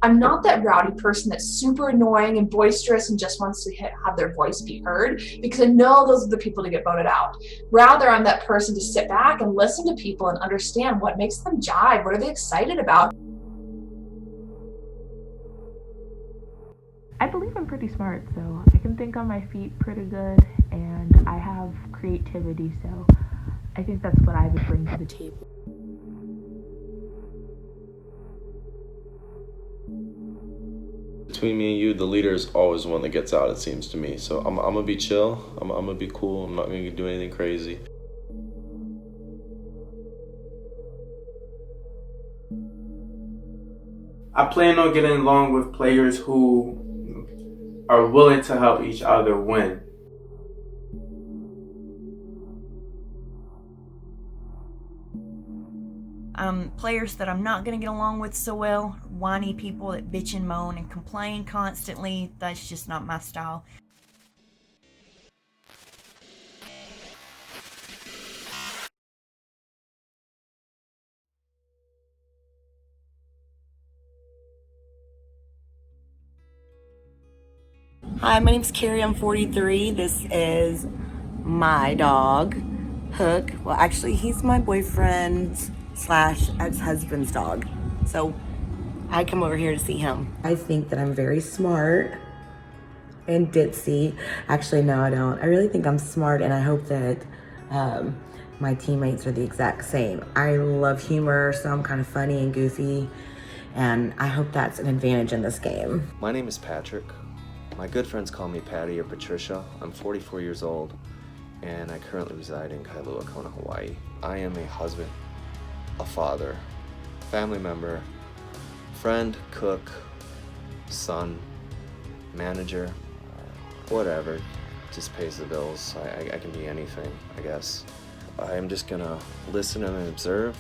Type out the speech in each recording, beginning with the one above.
I'm not that rowdy person that's super annoying and boisterous and just wants to have their voice be heard, because I know those are the people to get voted out. Rather, I'm that person to sit back and listen to people and understand what makes them jive, what are they excited about. I believe I'm pretty smart, so I can think on my feet pretty good, and I have creativity, so I think that's what I would bring to the table. Between me and you, the leader is always the one that gets out, it seems to me. So I'm gonna be chill, I'm gonna be cool, I'm not gonna do anything crazy. I plan on getting along with players who are willing to help each other win. Players that I'm not going to get along with so well, whiny people that bitch and moan and complain constantly, that's just not my style. Hi, my name's Carrie, I'm 43. This is my dog, Hook. Well, actually, he's my boyfriend's / ex-husband's dog. So I come over here to see him. I think that I'm very smart and ditzy. Actually, no, I don't. I really think I'm smart, and I hope that my teammates are the exact same. I love humor, so I'm kind of funny and goofy, and I hope that's an advantage in this game. My name is Patrick. My good friends call me Patty or Patricia. I'm 44 years old, and I currently reside in Kailua Kona, Hawaii. I am a husband, a father, family member, friend, cook, son, manager, whatever. Just pays the bills. I can be anything, I guess. I'm just gonna listen and observe.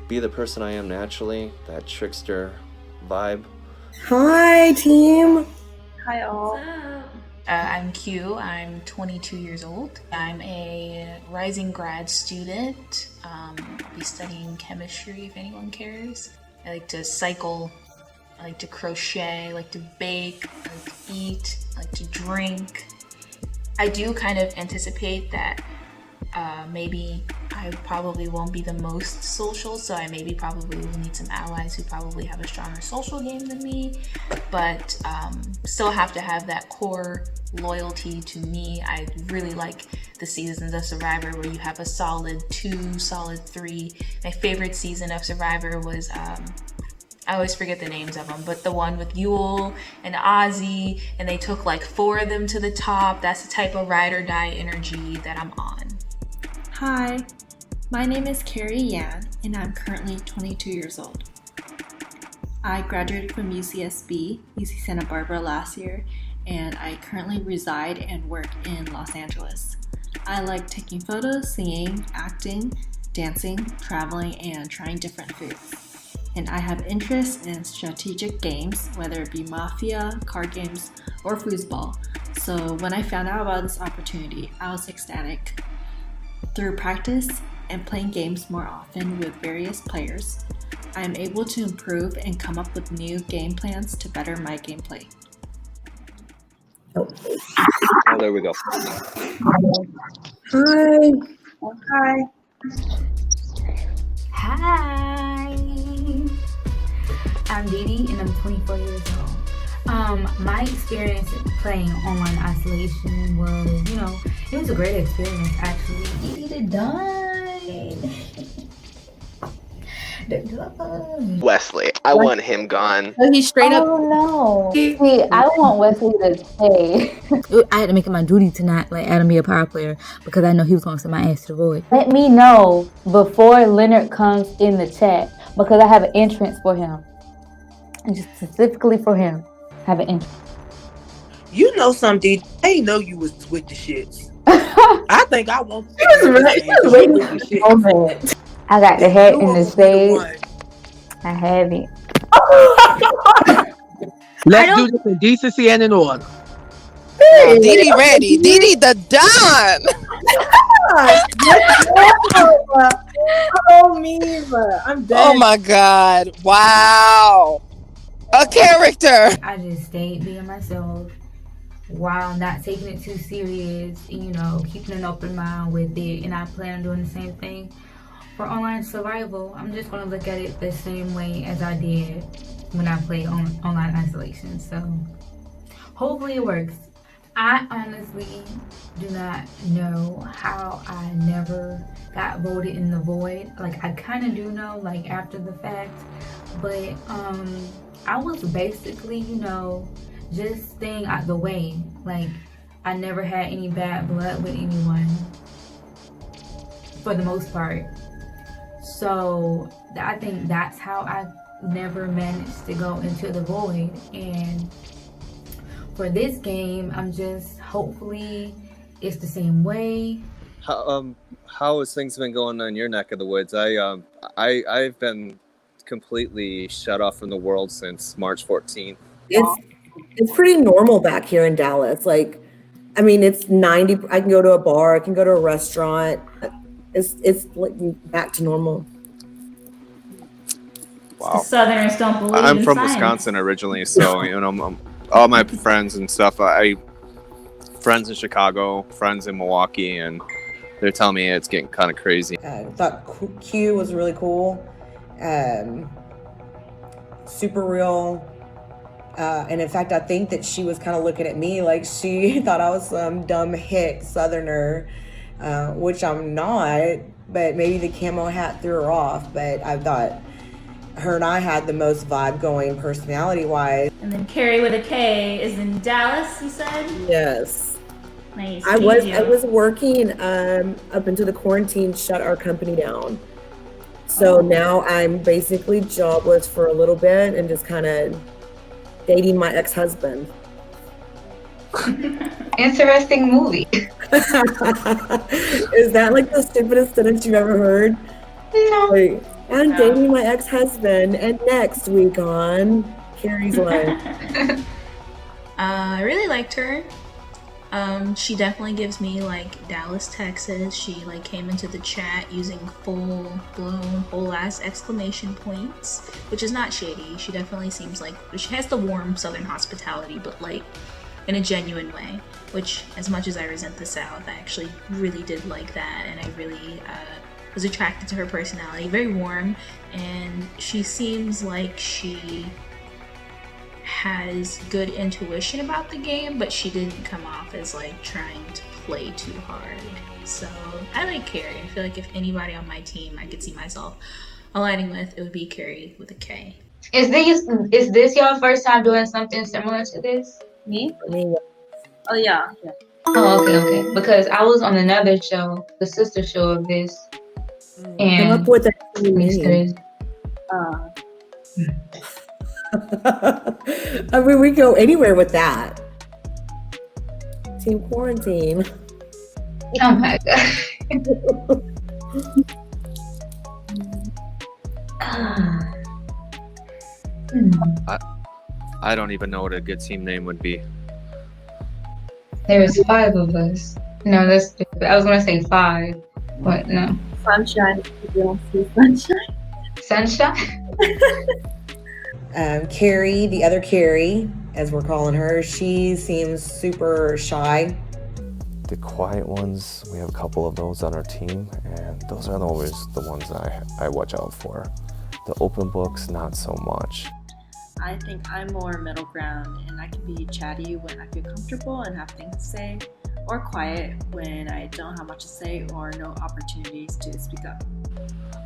Be the person I am naturally, that trickster vibe. Hi, team. Hi, all. I'm Q. I'm 22 years old. I'm a rising grad student. I'll be studying chemistry if anyone cares. I like to cycle. I like to crochet. I like to bake. I like to eat. I like to drink. I do kind of anticipate that maybe I probably won't be the most social, so I maybe probably will need some allies who probably have a stronger social game than me, but still have to have that core loyalty to me. I really like the seasons of Survivor where you have a solid 2, solid 3. My favorite season of Survivor was I always forget the names of them, but the one with Yule and Ozzy, and they took like 4 of them to the top. That's the type of ride or die energy that I'm on. Hi, my name is Carrie Yan, and I'm currently 22 years old. I graduated from UCSB, UC Santa Barbara last year, and I currently reside and work in Los Angeles. I like taking photos, singing, acting, dancing, traveling, and trying different foods. And I have interest in strategic games, whether it be Mafia, card games, or foosball. So when I found out about this opportunity, I was ecstatic. Through practice and playing games more often with various players, I am able to improve and come up with new game plans to better my gameplay. Oh, there we go. Hi. Hi. Hi, I'm Dee Dee and I'm 24 years old. My experience playing online isolation was, it was a great experience actually. Dee Dee died. Wesley, I want him gone. So he straight up. Oh no! See, I want Wesley to stay. I had to make it my duty to not let Adam be a power player because I know he was going to send my ass to the void. Let me know before Leonard comes in the chat because I have an entrance for him, and just specifically for him, I have an entrance. You know something? I ain't know you was with the shits. I think I want. I got the hat in the shade. I have it. Let's do this in decency and in order. Hey, Dee Dee ready. Dee Dee the Don. Oh, me. I'm dead. Oh my God. Wow. A character. I just stayed being myself while not taking it too serious, you know, keeping an open mind with it. And I plan on doing the same thing for online survival. I'm just going to look at it the same way as I did when I played online isolation. So hopefully it works. I honestly do not know how I never got voted in the void. Like, I kind of do know, like, after the fact, but I was basically, you know, just staying out the way. Like, I never had any bad blood with anyone for the most part. So I think that's how I never managed to go into the void. And for this game, I'm just hopefully it's the same way. How has things been going on in your neck of the woods? I've been completely shut off from the world since March 14th. It's pretty normal back here in Dallas. Like, I mean, it's 90. I can go to a bar. I can go to a restaurant. It's like back to normal. Wow. The Southerners don't believe I'm in from science. Wisconsin originally, so you know, all my friends and stuff. Friends in Chicago, friends in Milwaukee, and they're telling me it's getting kind of crazy. I thought Q was really cool, super real. And in fact, I think that she was kind of looking at me like she thought I was some dumb hick Southerner, which I'm not, but maybe the camo hat threw her off. But I thought her and I had the most vibe going personality-wise. And then Carrie with a K is in Dallas, you said? Yes. Nice. I was working up until the quarantine shut our company down. So now I'm basically jobless for a little bit and just kind of dating my ex-husband. Interesting movie. Is that like the stupidest sentence you've ever heard? No. Like, I'm dating my ex-husband, and next week on Carrie's Life. I really liked her. She definitely gives me like Dallas, Texas. She like came into the chat using full-blown whole-ass exclamation points, which is not shady. She definitely seems like she has the warm Southern hospitality, but like in a genuine way. Which, as much as I resent the South, I actually really did like that, and I really was attracted to her personality. Very warm, and she seems like she has good intuition about the game, but she didn't come off as like trying to play too hard. So I like Carrie. I feel like if anybody on my team I could see myself aligning with, it would be Carrie with a K. Is this your first time doing something similar to this? Me? Oh yeah. Oh, okay. Because I was on another show, the sister show of this. And Come up with I mean, we go anywhere with that. Team quarantine. Oh my god. I don't even know what a good team name would be. There's 5 of us. No, that's stupid. I was gonna say 5, but no. Sunshine. You don't see sunshine. Sunshine? Carrie, the other Carrie, as we're calling her, she seems super shy. The quiet ones, we have a couple of those on our team, and those are always the ones that I watch out for. The open books, not so much. I think I'm more middle ground, and I can be chatty when I feel comfortable and have things to say, or quiet when I don't have much to say or no opportunities to speak up.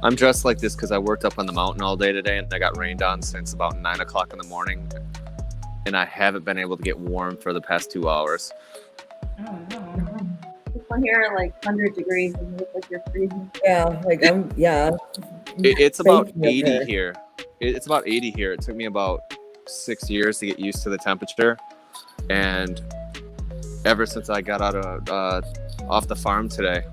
I'm dressed like this because I worked up on the mountain all day today, and I got rained on since about 9 o'clock in the morning, and I haven't been able to get warm for the past 2 hours. Oh no. People here are like 100 degrees and you look like you're freezing. Yeah, like It's about Thank you, 80 okay. here. It's about 80 here. It took me about 6 years to get used to the temperature, and ever since I got out of off the farm today,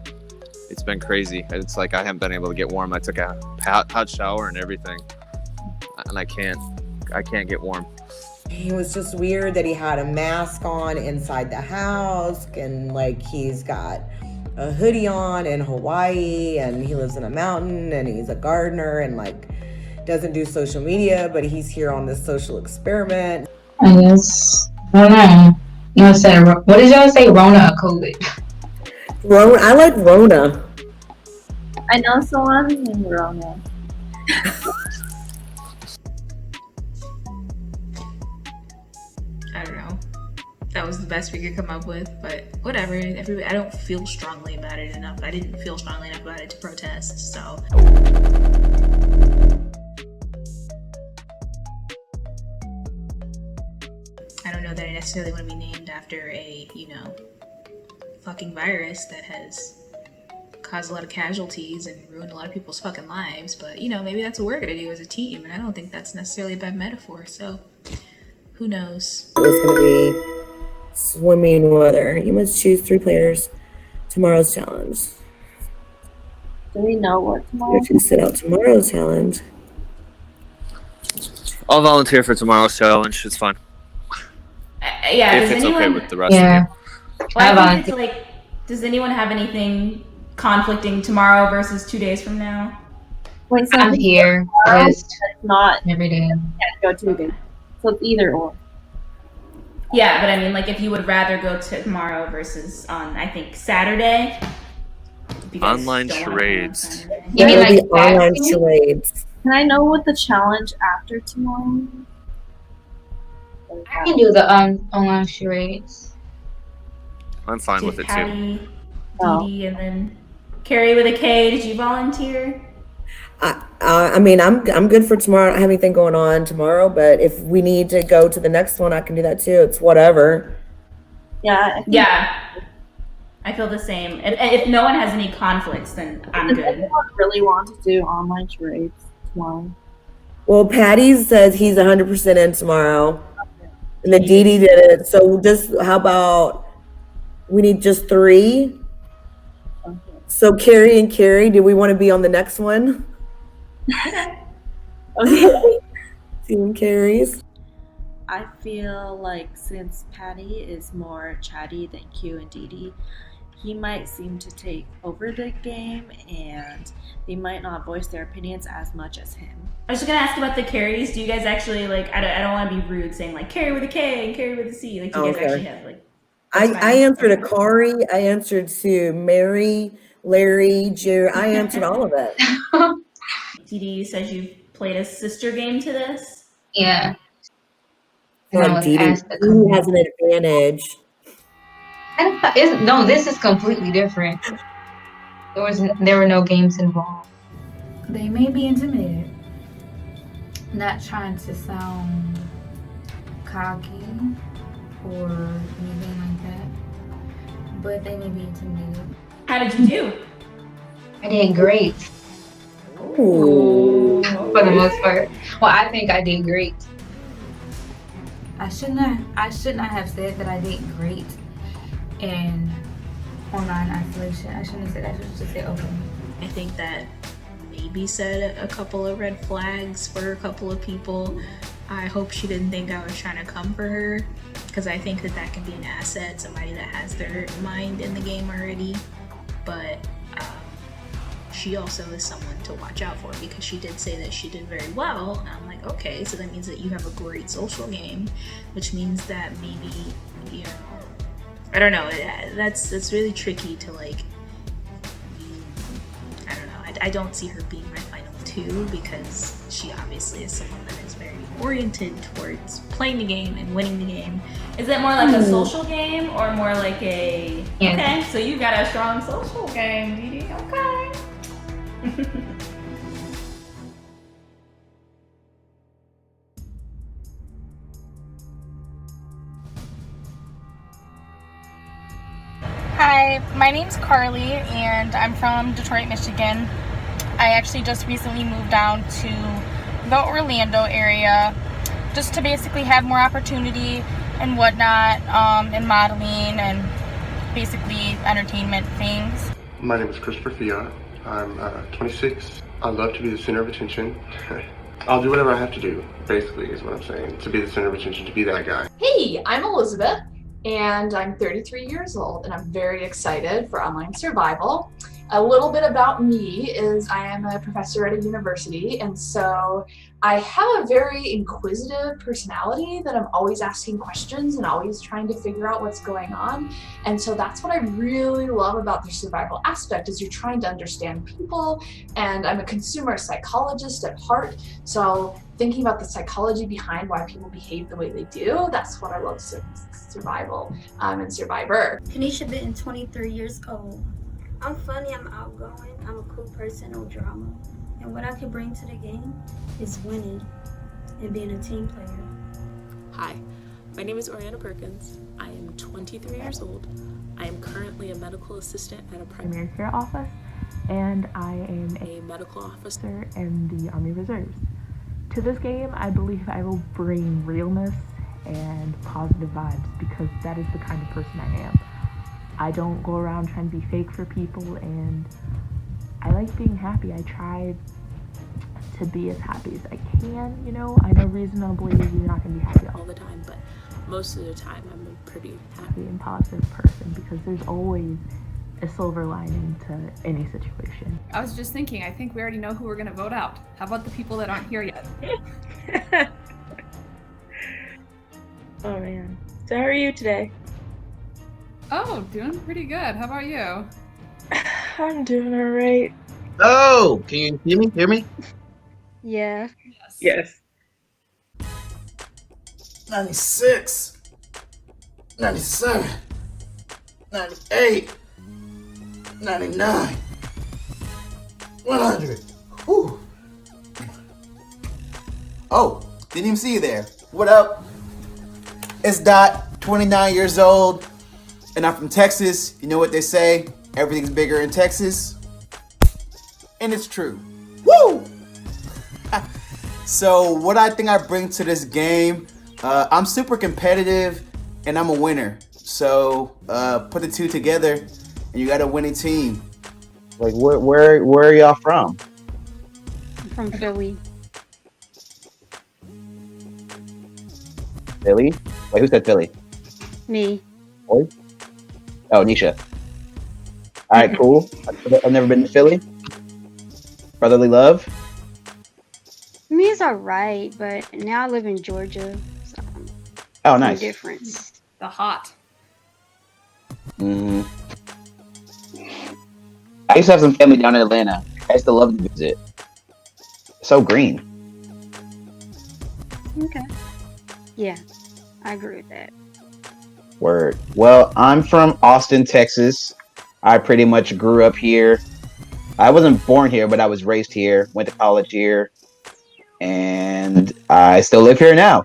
it's been crazy. It's like I haven't been able to get warm. I took a hot shower and everything, and I can't get warm. It was just weird that he had a mask on inside the house, and like he's got a hoodie on in Hawaii, and he lives in a mountain, and he's a gardener, and like doesn't do social media, but he's here on this social experiment. I guess. I don't know. You know, say, what did y'all say? Rona or COVID? I like Rona. I know someone named Rona. I don't know. That was the best we could come up with, but whatever. I don't feel strongly about it enough. I didn't feel strongly enough about it to protest, so. I don't know that I necessarily want to be named after a, fucking virus that has caused a lot of casualties and ruined a lot of people's fucking lives, but, maybe that's what we're gonna do as a team, and I don't think that's necessarily a bad metaphor, so who knows? It's gonna be swimming weather. You must choose 3 players. Tomorrow's challenge. Do we know what tomorrow? You sit out tomorrow's challenge. I'll volunteer for tomorrow's challenge. It's fine. Yeah, if it's okay with the rest of you. Well, I think it's does anyone have anything conflicting tomorrow versus 2 days from now? Wait, so I'm here. It's not every day. Can't go 2 days. So it's either or. Yeah, but I mean, like, if you would rather go to tomorrow versus on, I think, Saturday. Online charades. You mean like online charades? Can I know what the challenge after tomorrow? I can do the online charades. I'm fine with it too. Patty, Dee, and then Carrie with a K. Did you volunteer? I mean, I'm good for tomorrow. I don't have anything going on tomorrow, but if we need to go to the next one, I can do that too. It's whatever. Yeah. I feel the same. If no one has any conflicts, then I'm good. Does anyone really want to do online charades tomorrow? Well, Patty says he's 100% in tomorrow, and then Dee Dee did it. So how about we need just 3? Okay. So Carrie and Carrie, do we want to be on the next one? Okay. Team Carries. I feel like since Patty is more chatty than Q and Dee Dee, he might seem to take over the game and they might not voice their opinions as much as him. I was just gonna ask about the carries. Do you guys actually I don't want to be rude saying like Carrie with a K and Carrie with a C. Like, do you guys actually have like? I answered Akari. I answered to Mary, Larry, Jerry. I answered all of it. Dee Dee says you've played a sister game to this. Yeah. Dee Dee has an advantage. No, this is completely different. There were no games involved. They may be intimidated. Not trying to sound cocky or anything like that, but they may be intimidated. How did you do? I did great. Ooh. For the most part. Well, I think I did great. I should not have said that I did great in online isolation. I shouldn't have said that. I should just say open. I think that maybe said a couple of red flags for a couple of people. I hope she didn't think I was trying to come for her, because I think that can be an asset, somebody that has their mind in the game already. But she also is someone to watch out for, because she did say that she did very well, and I'm like, okay, so that means that you have a great social game, which means that maybe, I don't know, that's really tricky to like, I don't know, I don't see her being my final 2, because she obviously is someone that is very oriented towards playing the game and winning the game. Is it more like a social game or more like a... Yeah. Okay, so you got a strong social game, Dee Dee. Okay. Hi, my name's Carly and I'm from Detroit, Michigan. I actually just recently moved down to the Orlando area just to basically have more opportunity and whatnot in modeling and basically entertainment things. My name is Christopher Fiat. I'm 26. I love to be the center of attention. I'll do whatever I have to do, basically, is what I'm saying. To be the center of attention, to be that guy. Hey, I'm Elizabeth. and I'm 33 years old, and I'm very excited for online survival. A little bit about me is I am a professor at a university, and so I have a very inquisitive personality that I'm always asking questions and always trying to figure out what's going on. And so that's what I really love about the survival aspect is you're trying to understand people, and I'm a consumer psychologist at heart, so thinking about the psychology behind why people behave the way they do, that's what I love survival and Survivor. Kanisha Benton, 23 years old. I'm funny, I'm outgoing, I'm a cool person, no drama. And what I can bring to the game is winning and being a team player. Hi, my name is Oriana Perkins. I am 23 years old. I am currently a medical assistant at a primary care office, and I am a medical officer in the Army Reserves. To this game, I believe I will bring realness and positive vibes because that is the kind of person I am. I don't go around trying to be fake for people, and I like being happy. I try to be as happy as I can, you know. I know reasonably you're not going to be happy all the time, but most of the time I'm a pretty happy and positive person because there's always a silver lining to any situation. I was just thinking, I think we already know who we're going to vote out. How about the people that aren't here yet? Oh man. So how are you today? Oh, doing pretty good. How about you? I'm doing alright. Oh, can you hear me? Yeah. Yes. 96, 97, 98, 99, 100. Whew. Oh, didn't even see you there. What up? It's Dot, 29 years old, and I'm from Texas. You know what they say? Everything's bigger in Texas. And it's true. Woo! So what I think I bring to this game, I'm super competitive and I'm a winner. So put the two together and you got a winning team. Like where are y'all from? I'm from Philly. Philly? Wait, who said Philly? Me. Oi? Oh, Nisha. All right, cool. I've never been to Philly. Brotherly love. Me is alright, but now I live in Georgia, so Oh, nice. difference. The hot. Mm-hmm. I used to have some family down in Atlanta. I used to love to visit. So green. Okay. Yeah, I agree with that. Word. Well, I'm from Austin, Texas. I pretty much grew up here. I wasn't born here, but I was raised here, went to college here, and I still live here now.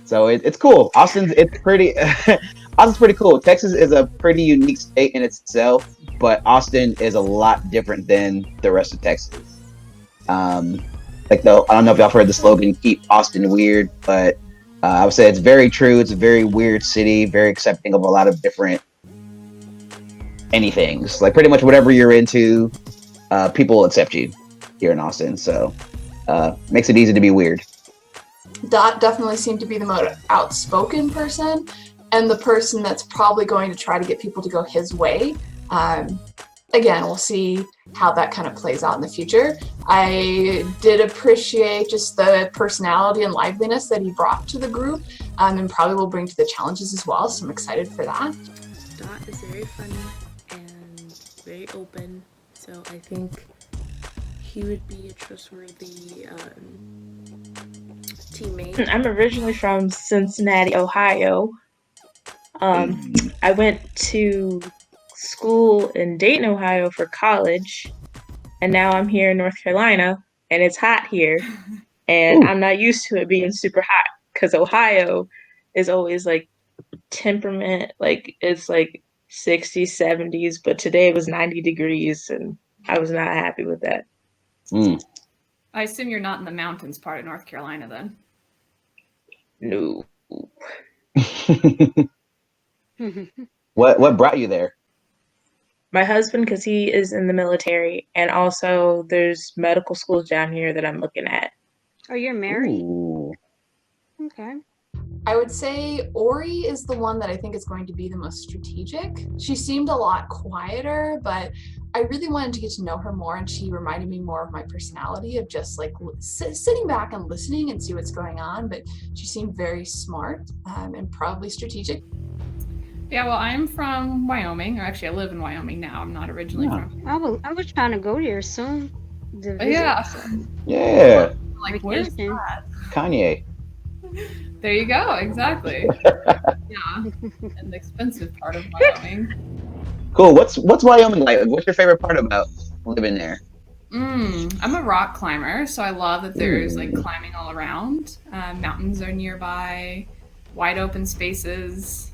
So it's cool. Austin's pretty cool. Texas is a pretty unique state in itself, but Austin is a lot different than the rest of Texas. I don't know if y'all have heard the slogan "Keep Austin Weird," but I would say it's very true. It's a very weird city, very accepting of a lot of different anythings. Like pretty much whatever you're into, people will accept you here in Austin. So makes it easy to be weird. Dot definitely seemed to be the most outspoken person and the person that's probably going to try to get people to go his way. Again, we'll see how that kind of plays out in the future. I did appreciate just the personality and liveliness that he brought to the group, and probably will bring to the challenges as well, so I'm excited for that. Dot is very funny and very open, so I think he would be a trustworthy teammate. I'm originally from Cincinnati, Ohio. I went to school in Dayton, Ohio for college, and now I'm here in North Carolina, and it's hot here, and I'm not used to it being super hot because Ohio is always like temperament, like it's like 60s, 70s, but today it was 90 degrees, and I was not happy with that. I assume you're not in the mountains part of North Carolina then. No. What brought you there? My husband, because he is in the military, and also there's medical schools down here that I'm looking at. Oh, you're married? Ooh. Okay. I would say Ori is the one that I think is going to be the most strategic. She seemed a lot quieter, but I really wanted to get to know her more, and she reminded me more of my personality of just like sitting back and listening and see what's going on. But she seemed very smart and probably strategic. Yeah, well, I'm from Wyoming. Or actually, I live in Wyoming now. I'm not originally from. I was trying to go there soon. To visit, Yeah. so. Yeah. Like, where's that? Kanye. There you go. Exactly. Yeah. And the expensive part of Wyoming. Cool. What's Wyoming like? What's your favorite part about living there? I'm a rock climber, so I love that there's like climbing all around. Mountains are nearby, wide open spaces.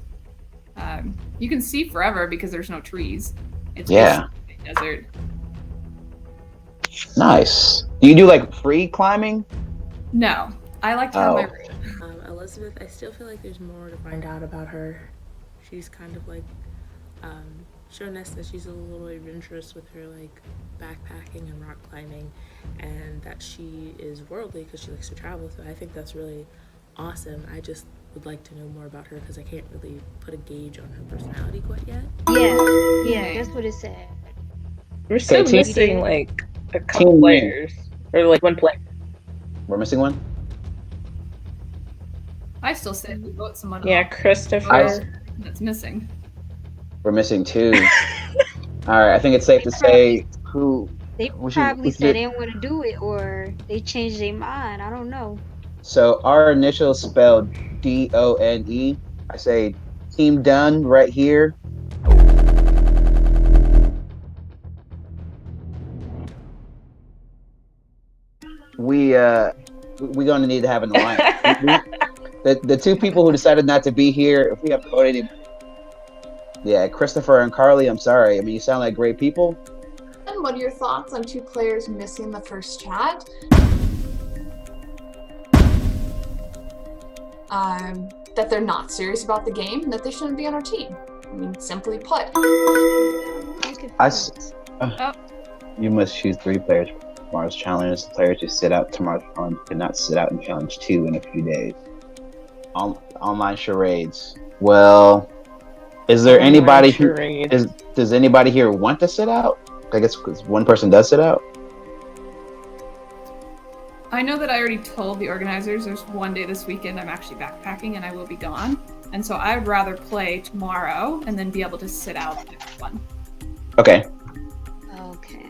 You can see forever because there's no trees. It's basically a desert. Nice. Do you do like free climbing? No, I like to have my route. Elizabeth, I still feel like there's more to find out about her. She's kind of like shown us that she's a little adventurous with her like backpacking and rock climbing, and that she is worldly because she likes to travel. So I think that's really awesome. I just would like to know more about her because I can't really put a gauge on her personality quite yet. Yeah, that's what it said. We're still missing like a couple players, or like one player. We're missing one. I still say we vote someone. Yeah, Christopher. That's missing. We're missing 2. All right, I think it's safe to say who. They probably said they didn't want to do it, or they changed their mind. I don't know. So our initials spelled DONE. I say Team Done right here. We're gonna need to have an alliance. The 2 people who decided not to be here, if we have to vote any. Yeah, Christopher and Carly, I'm sorry. I mean, you sound like great people. And what are your thoughts on 2 players missing the first chat? That they're not serious about the game and that they shouldn't be on our team. I mean, simply put. You must choose 3 players for tomorrow's challenge. The players who sit out tomorrow's challenge cannot sit out in challenge 2 in a few days. Online charades. Well, is there anybody does anybody here want to sit out? I guess one person does sit out. I know that I already told the organizers there's one day this weekend I'm actually backpacking and I will be gone. And so I would rather play tomorrow and then be able to sit out the next one. Okay. Okay.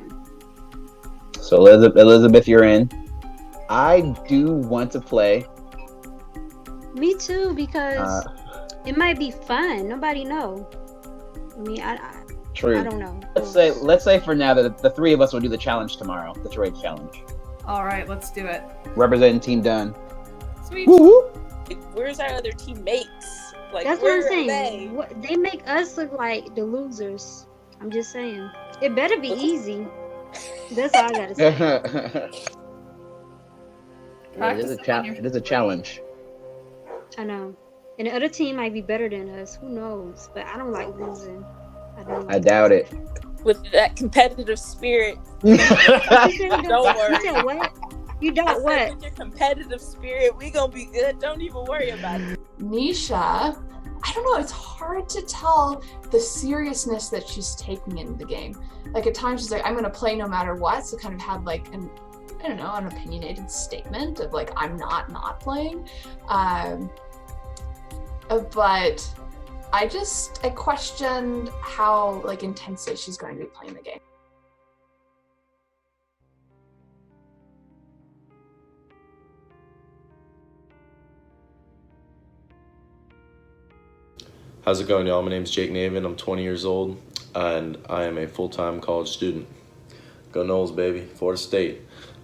So Elizabeth, you're in. I do want to play. Me too, because it might be fun. Nobody know. I mean, True. I don't know. Let's say for now that the 3 of us will do the challenge tomorrow, the charade challenge. All right, let's do it. Representing Team Done. Sweet. Woo-hoo. Where's our other teammates? Like, that's what I'm where are saying. They make us look like the losers. I'm just saying. It better be easy. That's all I gotta say. It is a challenge. I know. And the other team might be better than us. Who knows? But I don't like losing. I doubt it. With that competitive spirit. Don't worry. You said what? You don't what? With your competitive spirit, we gonna be good. Don't even worry about it. Nisha, I don't know, it's hard to tell the seriousness that she's taking in the game. Like at times she's like, I'm gonna play no matter what, so kind of have like an opinionated statement of like, I'm not playing. But I questioned how like intensely she's going to be playing the game. How's it going, y'all? My name's Jake Navin. I'm 20 years old, and I am a full-time college student. Go Noles, baby. Florida State.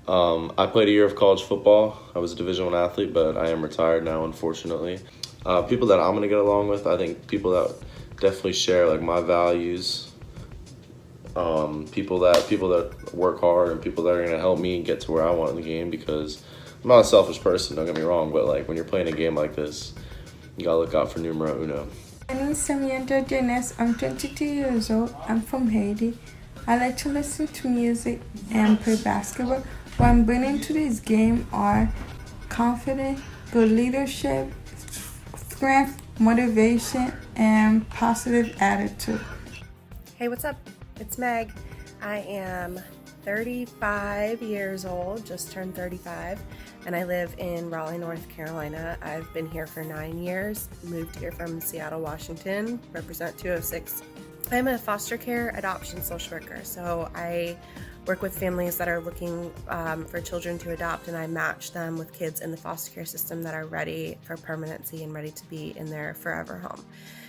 I played a year of college football. I was a Division I athlete, but I am retired now, unfortunately. People that I'm going to get along with, I think people that definitely share like my values. People that work hard and people that are going to help me get to where I want in the game, because I'm not a selfish person, don't get me wrong, but like when you're playing a game like this, you got to look out for numero uno. My name is Samantha Dennis. I'm 22 years old. I'm from Haiti. I like to listen to music and play basketball. What I'm bringing to this game are confidence, good leadership, strength, motivation, and positive attitude. Hey, what's up? It's Meg. I am 35 years old, just turned 35, and I live in Raleigh, North Carolina. I've been here for 9 years, moved here from Seattle, Washington, represent 206. I'm a foster care adoption social worker, so I work with families that are looking for children to adopt, and I match them with kids in the foster care system that are ready for permanency and ready to be in their forever home.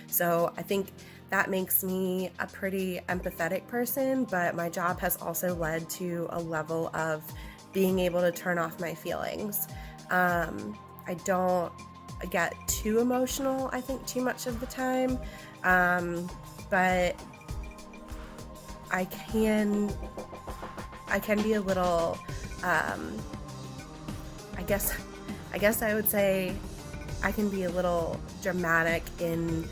So I think that makes me a pretty empathetic person, but my job has also led to a level of being able to turn off my feelings. I don't get too emotional, I think, too much of the time, but I can be a little, I guess I would say I can be a little dramatic in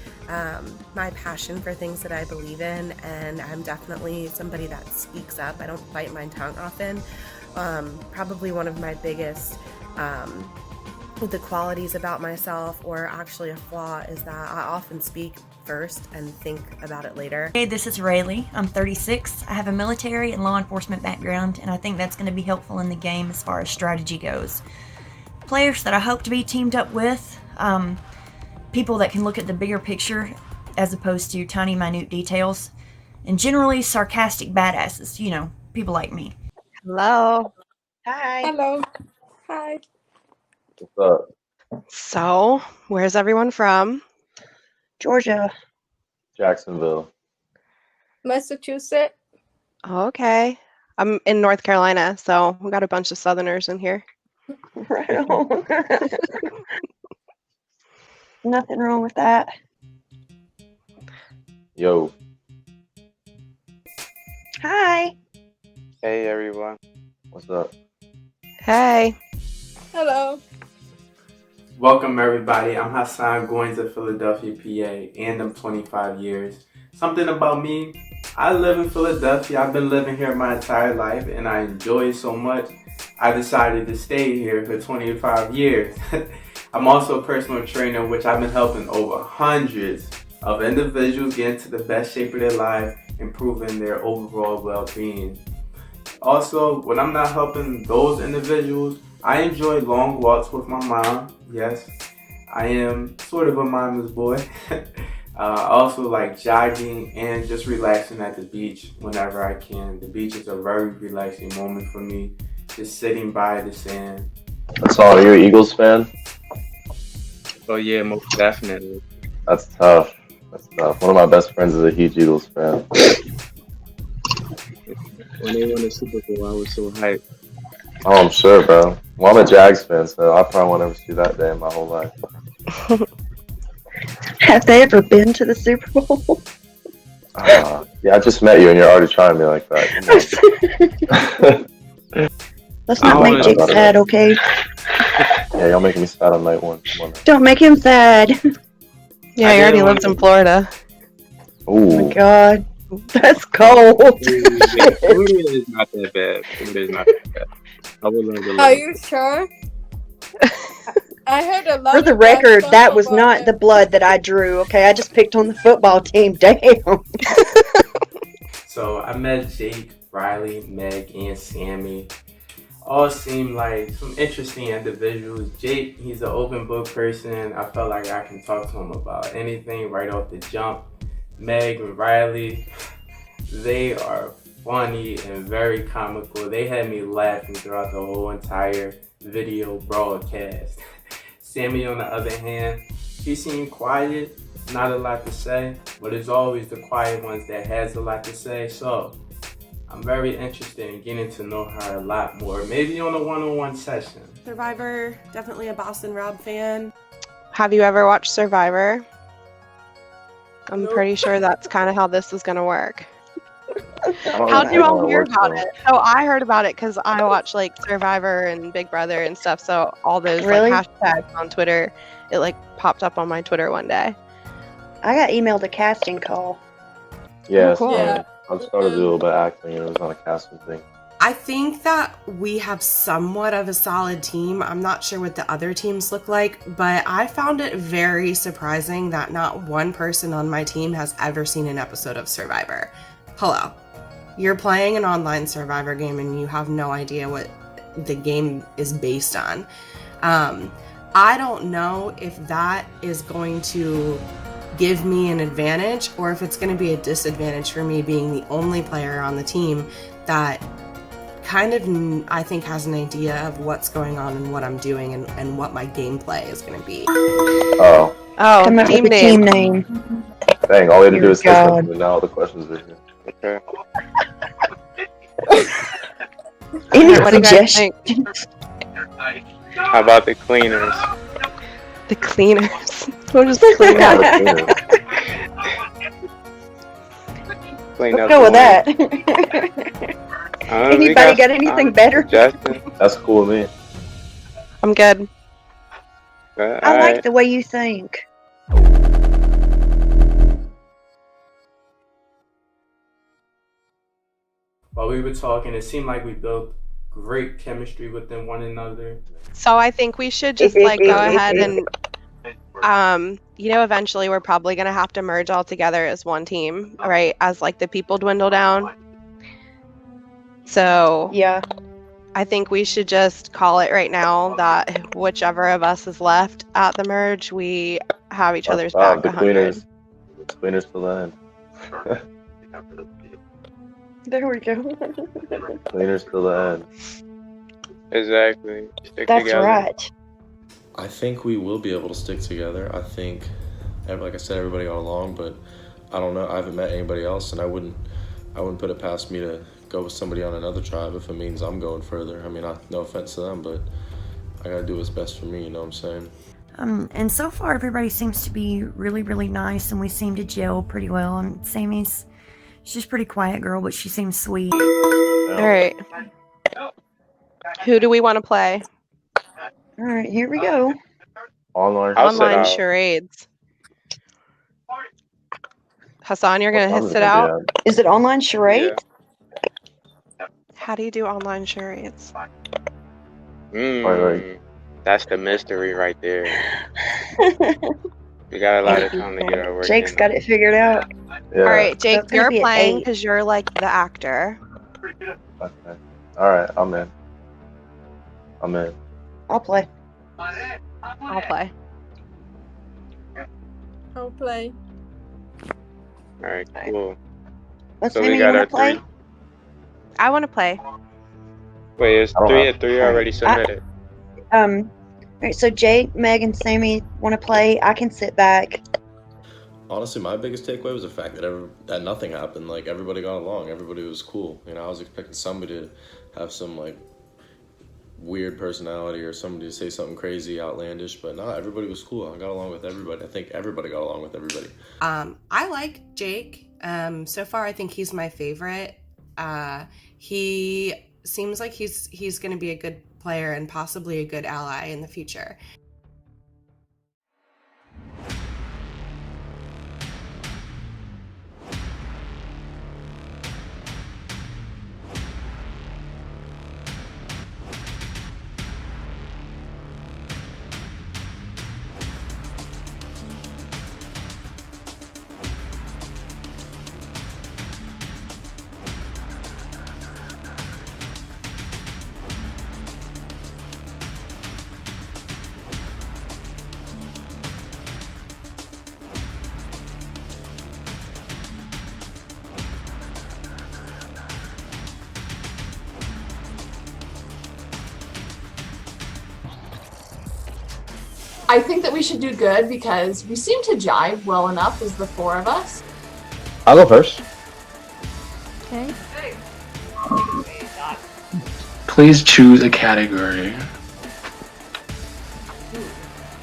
my passion for things that I believe in, and I'm definitely somebody that speaks up. I don't bite my tongue often. Probably one of my biggest the qualities about myself, or actually a flaw, is that I often speak first and think about it later. Hey, this is Rayleigh. I'm 36. I have a military and law enforcement background, and I think that's going to be helpful in the game as far as strategy goes. Players that I hope to be teamed up with, people that can look at the bigger picture as opposed to tiny, minute details, and generally sarcastic badasses, you know, people like me. Hello. Hi. Hello. Hi. What's up? So, where's everyone from? Georgia. Jacksonville. Massachusetts. Okay. I'm in North Carolina, so we got a bunch of Southerners in here. Right on. Nothing wrong with that. Yo. Hi. Hey, everyone. What's up? Hey. Hello. Welcome everybody, I'm Hassan, going to Philadelphia, PA, and I'm 25 years. Something about me, I live in Philadelphia. I've been living here my entire life and I enjoy it so much, I decided to stay here for 25 years. I'm also a personal trainer, which I've been helping over hundreds of individuals get into the best shape of their life, improving their overall well-being. Also, when I'm not helping those individuals, I enjoy long walks with my mom. Yes, I am sort of a mama's boy. I also like jogging and just relaxing at the beach whenever I can. The beach is a very relaxing moment for me, just sitting by the sand. That's all. You're an Eagles fan? Oh yeah, most definitely. That's tough. That's tough. One of my best friends is a huge Eagles fan. When they won the Super Bowl, I was so hyped. Oh, I'm sure, bro. Well, I'm a Jags fan, so I probably won't ever see that day in my whole life. Have they ever been to the Super Bowl? Yeah, I just met you and you're already trying me like that. Let's not make Jake sad, okay? Yeah, y'all making me sad on night one. Don't make him sad. Yeah, he already lives in Florida. Ooh. Oh my god. That's cold. Florida is not that bad. Florida is not that bad. I would learn to Are love you sure? I heard a lot For the of bad record, stuff that was about not it. the blood that I drew, okay? I just picked on the football team. Damn. So I met Jake, Riley, Meg, and Sammy. All seem like some interesting individuals. Jake, he's an open book person. I felt like I can talk to him about anything right off the jump. Meg and Riley, they are funny and very comical. They had me laughing throughout the whole entire video broadcast. Sammy, on the other hand, she seemed quiet, not a lot to say, but it's always the quiet ones that has a lot to say. So I'm very interested in getting to know her a lot more, maybe on a one-on-one session. Survivor, definitely a Boston Rob fan. Have you ever watched Survivor? I'm pretty sure that's kind of how this is going to work. How did you all hear about it? So I heard about it because I watch like Survivor and Big Brother and stuff. So all those Really? like hashtags on Twitter, it like popped up on my Twitter one day. I got emailed a casting call. Yeah, Oh, cool. I've started to do a little bit of acting, and it was on a casting thing. I think that we have somewhat of a solid team. I'm not sure what the other teams look like, but I found it very surprising that not one person on my team has ever seen an episode of Survivor. Hello. You're playing an online Survivor game and you have no idea what the game is based on. I don't know if that is going to give me an advantage or if it's going to be a disadvantage for me being the only player on the team that kind of, I think, has an idea of what's going on and what I'm doing and what my gameplay is going to be. Oh. Oh, Come up team with a name. team name. Dang, all we had to do Dear is say God. something, and now all the questions are here. Okay. Any What do you guys suggestions? think? How about the cleaners? The cleaners. We'll just clean Yeah, up. the cleaners. Clean Let's up go the with women. that. We Anybody got anything better? Justin. That's cool with me. I'm good. I like the way you think. While we were talking, it seemed like we built great chemistry within one another. So I think we should just like go ahead and eventually we're probably gonna have to merge all together as one team, right? As like the people dwindle down. So yeah, I think we should just call it right now that whichever of us is left at the merge, we have each other's back The 100. cleaners to the end. there we go. Cleaners to the end. Exactly. Stick That's together. right. I think we will be able to stick together. I think, like I said, everybody got along, but I don't know. I haven't met anybody else, and I wouldn't put it past me to go with somebody on another tribe if it means I'm going further. I mean, no offense to them, but I gotta do what's best for me. You know what I'm saying? And so far, everybody seems to be really, really nice, and we seem to gel pretty well. And Sammy's, she's a pretty quiet girl, but she seems sweet. All right. Who do we want to play? All right, here we go. Online charades. Hassan, you're gonna hit it out. Is it online charade? How do you do online charades? That's the mystery right there. We got a lot of time to get our work Jake's in. got it figured out. All right, So Jake, it's gonna you're be at playing 8. because you're like the actor. Okay. All right, I'm in. I'll play. I'll play. I'll play. All right, cool. Let's So Sammy, we you got wanna our play? 3. I want to play. Wait, is 3 at 3 already submitted? All right, so Jake, Meg, and Sammy want to play. I can sit back. Honestly, my biggest takeaway was the fact that nothing happened. Like, everybody got along. Everybody was cool. You know, I was expecting somebody to have some, like, weird personality or somebody to say something crazy, outlandish, but no, everybody was cool. I got along with everybody. I think everybody got along with everybody. I like Jake. So far, I think he's my favorite. He seems like he's going to be a good player and possibly a good ally in the future. I think that we should do good because we seem to jive well enough as the 4 of us. I'll go first. Okay. Please choose a category.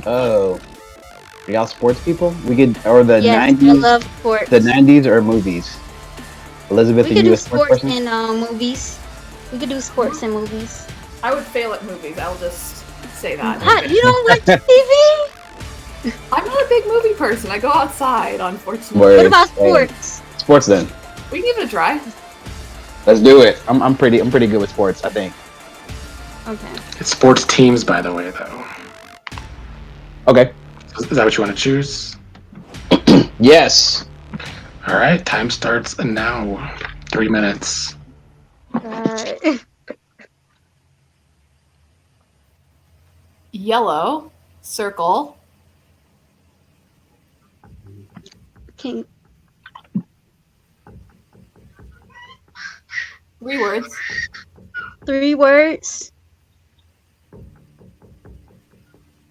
Oh. Are y'all sports people? We could, or the Yes, 90s? I love sports. The 90s or movies? Elizabeth, We are could you do a sports sports person? and movies. We could do sports and movies. I would fail at movies. I'll just say that. Huh, you don't watch TV? I'm not a big movie person. I go outside, unfortunately. Word. What about Hey. sports? Sports then. We can give it a try. Let's do it. I'm pretty good with sports, I think. Okay. It's sports teams, by the way, though. Okay. Is that what you want to choose? Yes. All right. Time starts now. 3 minutes. Alright. Yellow, circle, King. 3 words, 3 words.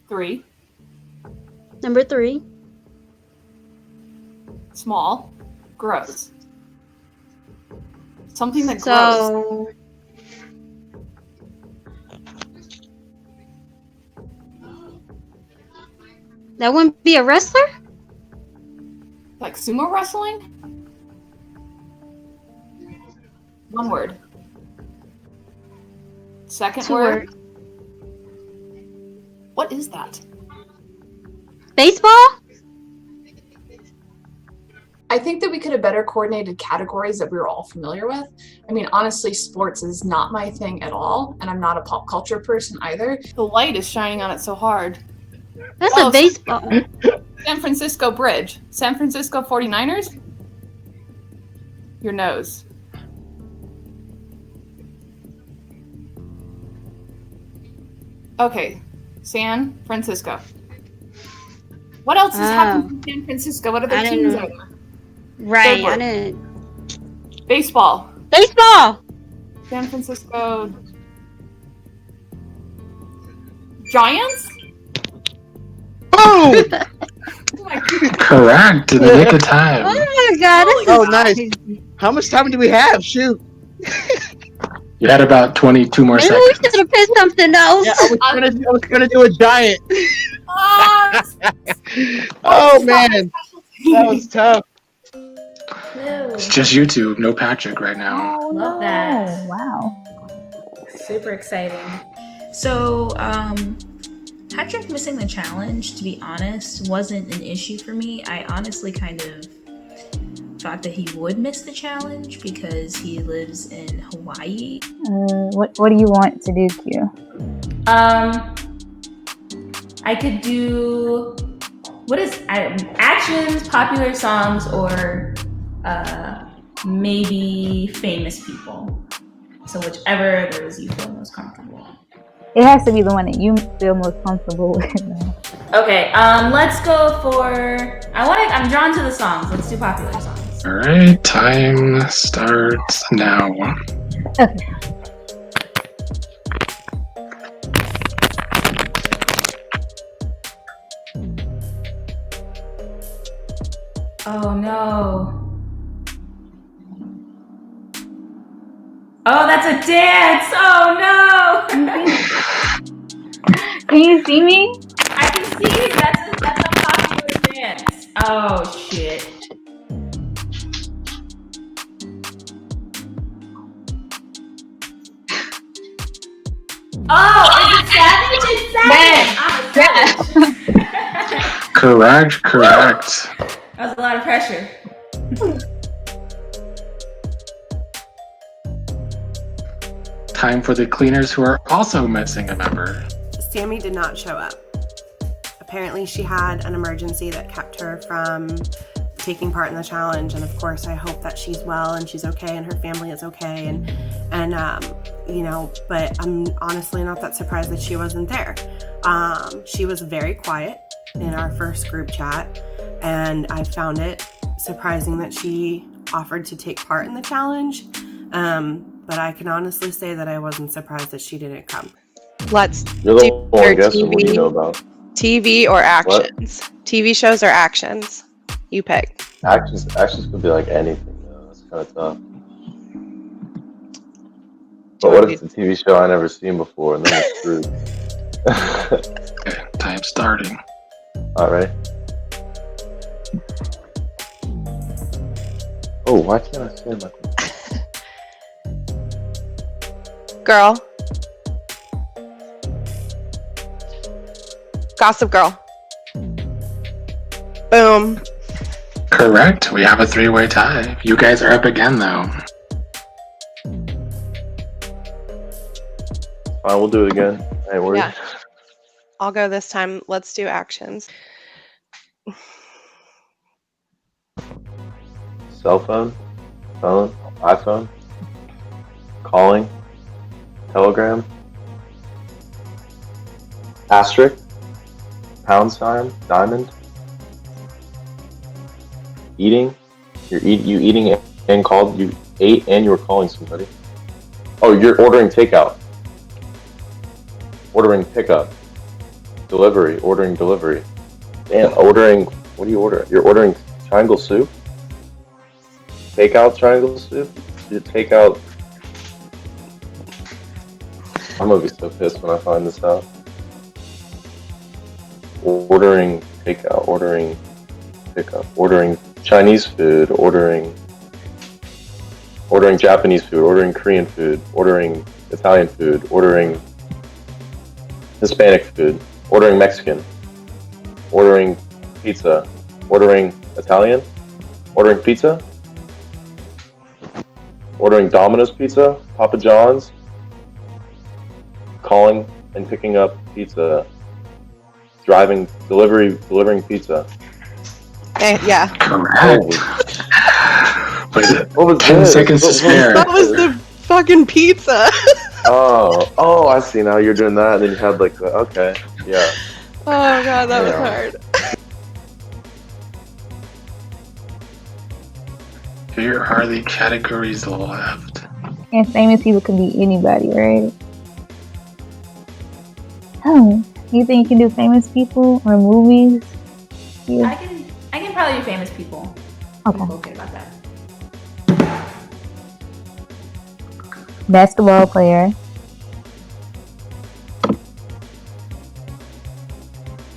3, Number 3. small, grows. Something that grows. So that wouldn't be a wrestler? Like sumo wrestling? 1 word. Second 2 word. words. What is that? Baseball? I think that we could have better coordinated categories that we were all familiar with. I mean, honestly, sports is not my thing at all, and I'm not a pop culture person either. The light is shining on it so hard. That's a baseball. San Francisco Bridge. San Francisco 49ers? Your nose. Okay, San Francisco. What else has happened in San Francisco? What other I didn't teams know. are there? Right, Third word. I didn't. Baseball. Baseball! San Francisco Giants? Boom! Correct. In the nick of time. Oh my god, this Oh, is nice. crazy. How much time do we have? Shoot. You had about 22 more Maybe we seconds. should have picked something else. Yeah, I was gonna do a giant. Oh man, that was tough. It's just you two. No Patrick right now. Love that. Wow. Super exciting. So, Patrick missing the challenge, to be honest, wasn't an issue for me. I honestly kind of thought that he would miss the challenge because he lives in Hawaii. What do you want to do, Q? I could do actions, popular songs, or maybe famous people. So whichever of those you feel most comfortable. It has to be the one that you feel most comfortable with. Okay, let's go for. I'm drawn to the songs. Let's do popular songs. All right. Time starts now. Okay. Oh no. Oh, that's a dance! Oh no! Can you see me? I can see you. That's a popular dance. Oh shit. Oh, is it Savage? It's Savage! I'm a Savage. Correct. That was a lot of pressure. Time for the cleaners who are also missing a member. Sammy did not show up. Apparently she had an emergency that kept her from taking part in the challenge, and of course I hope that she's well and she's okay and her family is okay, and but I'm honestly not that surprised that she wasn't there. She was very quiet in our first group chat, and I found it surprising that she offered to take part in the challenge, but I can honestly say that I wasn't surprised that she didn't come. Let's You're the do one your guessing. What do you know about? TV or actions? TV shows or actions? You pick. Actions could be like anything, though. That's kind of tough. But what if it's a TV show I never seen before, and then it's screwed? Okay, time starting. All right. Oh, why can't I say my? Girl. Gossip Girl. Boom. Correct. We have a 3-way tie. You guys are up again, though. Fine, we'll do it again. I ain't worried. Yeah. I'll go this time. Let's do actions. Cell phone, phone, iPhone, calling, telegram, asterisk, pound sign, diamond, eating. You eating and called. You ate and you were calling somebody. Oh, you're ordering takeout. Ordering pickup. Delivery. Ordering delivery. And ordering. What do you order? You're ordering triangle soup. Takeout triangle soup. You take out. I'm gonna be so pissed when I find this out. Ordering takeout. Ordering pickup. Ordering Chinese food. Ordering Japanese food. Ordering Korean food. Ordering Italian food. Ordering Hispanic food. Ordering Mexican. Ordering pizza. Ordering Italian. Ordering pizza. Ordering Domino's pizza. Papa John's. Calling and picking up pizza. Delivering pizza. Yeah. Correct. What was 10 this? seconds to spare. That was the fucking pizza. Oh, I see now. You're doing that, and then you had like the okay, yeah. Oh god, that was Yeah. hard. Here are the categories left. And famous people can be anybody, right? Oh, you think you can do famous people or movies? I can probably do famous people. Okay. I'm okay about that. Basketball player.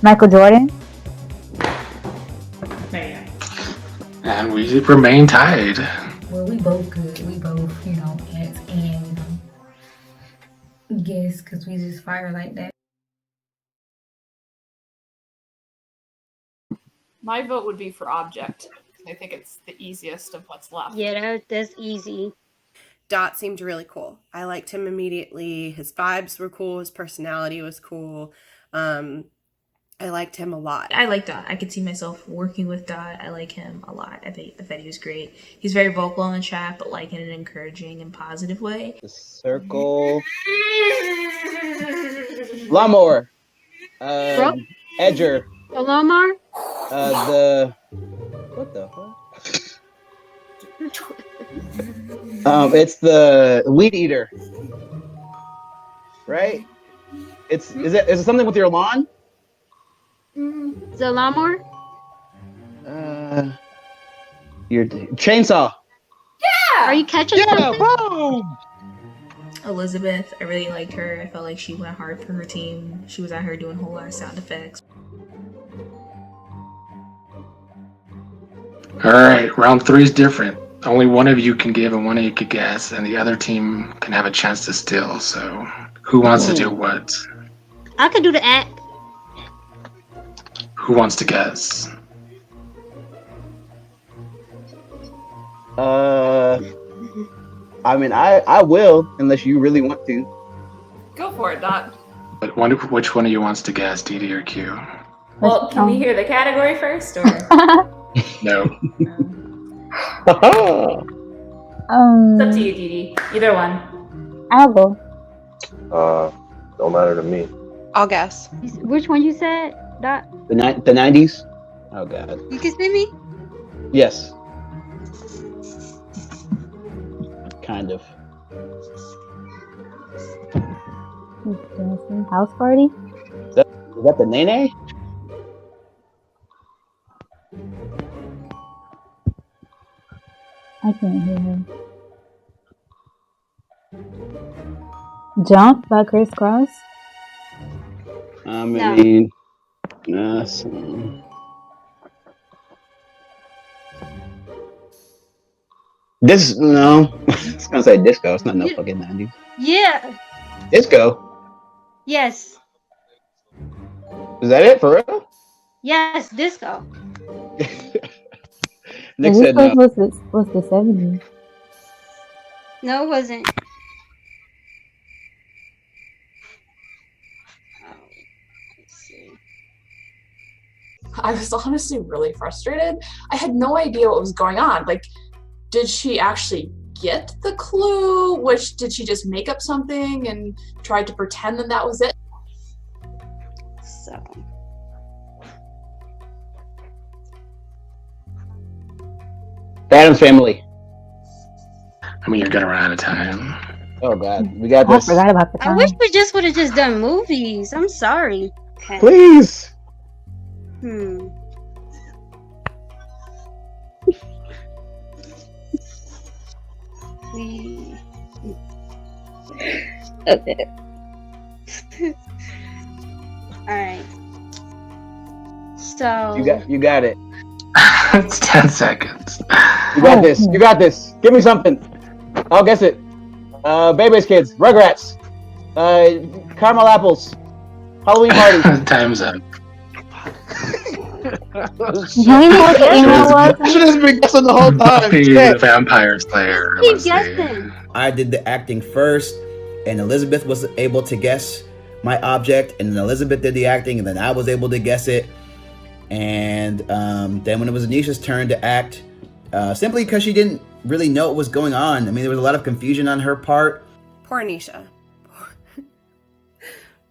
Michael Jordan. There you go. And we remain tied. Well, we both good. We both, ask and guess because we just fire like that. My vote would be for object. I think it's the easiest of what's left. Yeah, that's easy. Dot seemed really cool. I liked him immediately. His vibes were cool. His personality was cool. I liked him a lot. I like Dot. I could see myself working with Dot. I like him a lot. I thought he was great. He's very vocal in the chat, but like in an encouraging and positive way. The circle. Lawnmower. Edger. A lawnmower? What the fuck? It's the weed eater. Right? Is it something with your lawn? The lawnmower? Your chainsaw. Yeah! Are you catching something? Boom! Elizabeth, I really liked her. I felt like she went hard for her team. She was out here doing a whole lot of sound effects. Alright, round 3 is different. Only one of you can give and one of you can guess, and the other team can have a chance to steal. So, who wants to do what? I could do the act. Who wants to guess? I mean, I will, unless you really want to. Go for it, Dot. But which one of you wants to guess, DD or Q? Well, can we hear the category first, or? No. It's up to you, Dee. Either one. I'll go. Don't matter to me. I'll guess. Which one you said, Dot? The 90s? Oh god. You can see me? Yes. Kind of. House party? Is that the Nene? I can't hear him. Jump by Chris Cross? I mean, this no. I was gonna say disco. It's not no fucking 90s. Yeah. Disco. Yes. Is that it for real? Yes, disco. Nick said no. Was the 70s? No, it wasn't. I was honestly really frustrated. I had no idea what was going on. Like, did she actually get the clue? Did she just make up something and try to pretend that that was it? So. Addams Family. I mean, you're gonna run out of time. Oh God, we got I this. forgot about the I time. wish we just would have just done movies. I'm sorry. Okay. Please. Okay. All right. So You got it. It's 10 seconds. You got this. You got this. Give me something. I'll guess it. Baby's Kids, Rugrats, Caramel Apples, Halloween Party. Time's up. You know what the email was? I should have been guessing the whole time. Buffy the Vampire Slayer. keep guessing. I did the acting first, and Elizabeth was able to guess my object, and then Elizabeth did the acting, and then I was able to guess it. And then when it was Anisha's turn to act, simply because she didn't really know what was going on. I mean, there was a lot of confusion on her part. Poor Anisha.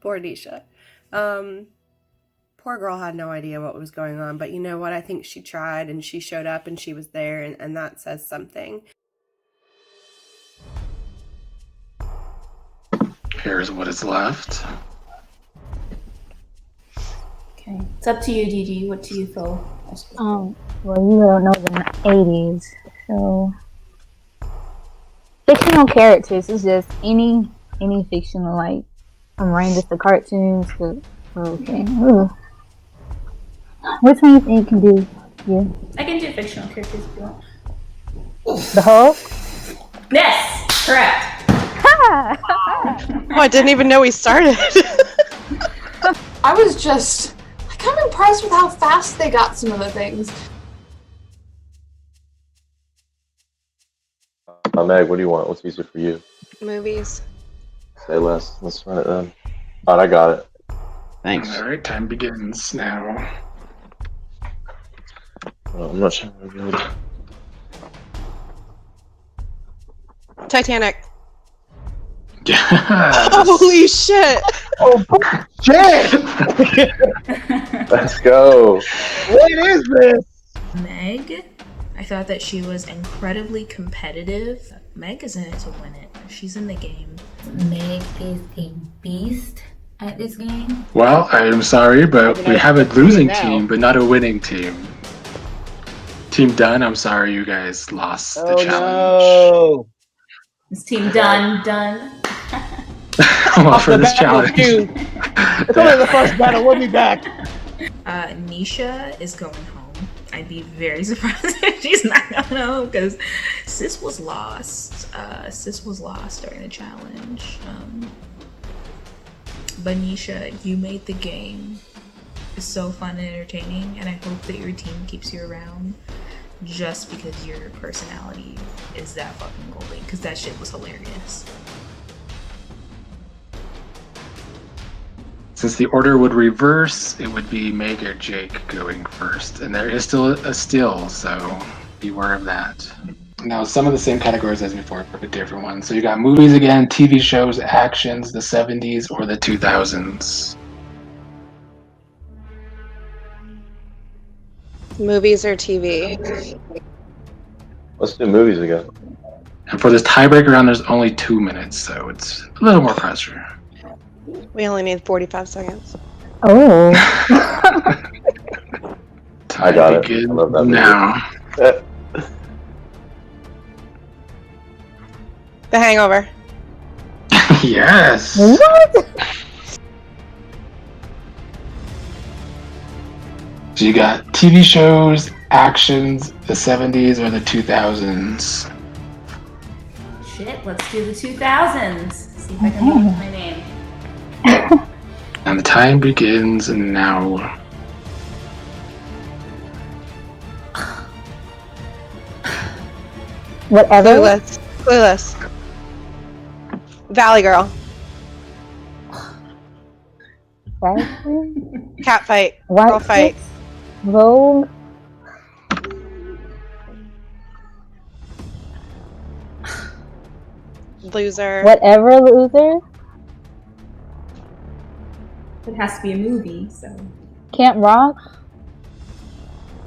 Poor Anisha. Poor girl had no idea what was going on, but you know what? I think she tried, and she showed up, and she was there, and that says something. Here's what is left. Okay, it's up to you, Gigi. What do you feel? Well, you don't know the 80s, so fictional characters is just any fictional, like from Rangers to cartoons to okay. Ooh. Which one do you think you can do? Yeah. I can do fictional characters if you want. The Hulk? Yes, correct. Oh, I didn't even know we started. I was just kind of impressed with how fast they got some of the things. Meg, what do you want? What's easier for you? Movies. Say less. Let's run it then. All right, I got it. Thanks. All right, time begins now. Oh, I'm not sure. Good. Titanic. Yes. Holy shit! Oh shit! Let's go. What is this? Meg, I thought that she was incredibly competitive. Meg is in it to win it. She's in the game. Meg is a beast at this game. Well, I am sorry, but we have a losing team, but not a winning team. Team Dunn, I'm sorry you guys lost the challenge. No. It's team done. Well, for this challenge. It's only the first battle. We'll be back. Nisha is going home. I'd be very surprised if she's not going home because Sis was lost. Sis was lost during the challenge. But Nisha, you made the game so fun and entertaining, and I hope that your team keeps you around just because your personality is that fucking golden, because that shit was hilarious. Since the order would reverse, it would be Meg or Jake going first. And there is still a still, so beware of that. Now, some of the same categories as before, but different ones. So you got movies again, TV shows, actions, the 70s, or the 2000s. Movies or TV? Let's do movies again. And for this tiebreaker round, there's only 2 minutes, so it's a little more pressure. We only need 45 seconds. Oh. I got it. I love that movie. Now. The Hangover. Yes. What? So you got TV shows, actions, the 70s, or the 2000s. Shit, let's do the 2000s. See if I can remember my name. And the time begins now. Whatever. Clueless. Valley Girl. Right? Cat fight. White Girl fight. Chicks? Rogue. Loser. Whatever, loser. It has to be a movie, so. Camp Rock.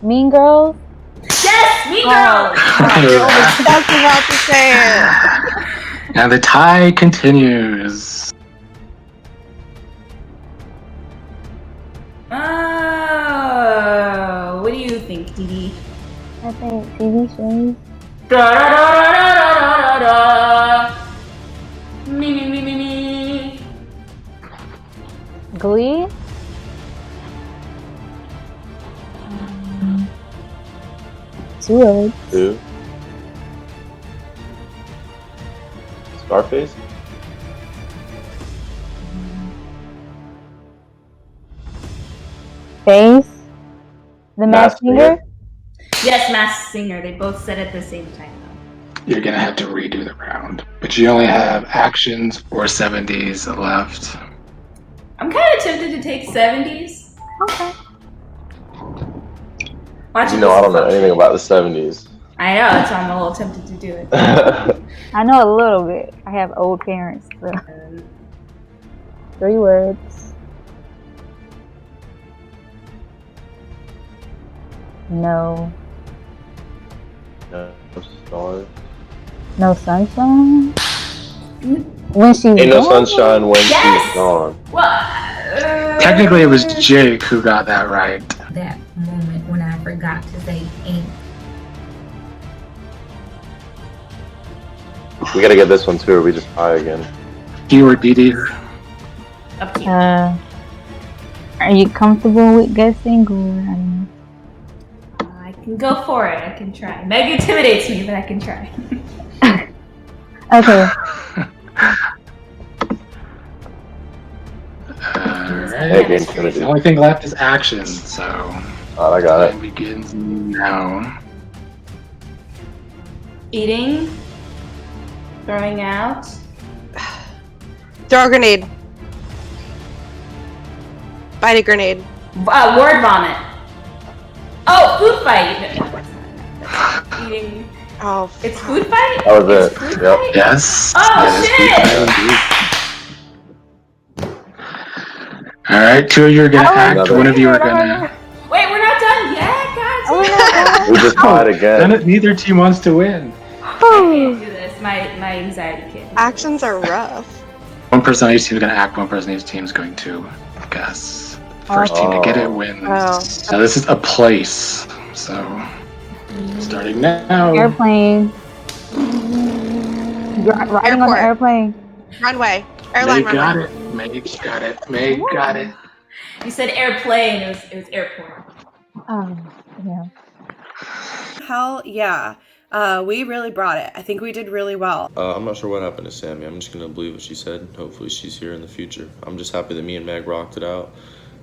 Mean Girls. Yes, Mean Girls. I was just about to say it. And the tie continues. Oh, what do you think, Dee Dee? I think TV shows. Da da da da da da da. Me. Glee. Two words. Two. Scarface? Face. The Masked Singer. Yes, Masked Singer. They both said it at the same time. You're gonna have to redo the round, but you only have actions or 70s left. I'm kind of tempted to take 70s. Okay. Watch You know, I don't know anything about the 70s. I know, so I'm a little tempted to do it. I know a little bit. I have old parents. So. 3 words. No. No stars. No sunshine. When she's Ain't no gone? sunshine when she's gone. Technically, it was Jake who got that right. That moment when I forgot to say ink. We gotta get this one too, or we just tie again. You or Dee Dee? Up to you. Are you comfortable with guessing, or I don't know? I can go for it. I can try. Meg intimidates me, but I can try. Okay. Alright. The only thing left is action, so. I got it. Begins now. Eating. Throwing out. Throw a grenade. Bite a grenade. Word vomit. Oh, food fight. Eating. Oh, it's food fight? That was it. Yep. Yes. Oh, shit! Alright, 2 of you are gonna act, 1 of you are gonna. Wait, we're not done yet, guys. We just tied again. Neither team wants to win. I can't do this. My anxiety kid. Actions are rough. 1 person on each team is gonna act, 1 person on each team is going to guess. First team to get it wins. Oh. Now this is a place, so starting now. Airplane. Riding on the airplane. Runway. Airline Meg got runway. it. Meg got it. Meg got it. You said airplane. It was airport. Oh, yeah. Hell yeah. We really brought it. I think we did really well. I'm not sure what happened to Sammy. I'm just gonna believe what she said. Hopefully she's here in the future. I'm just happy that me and Meg rocked it out.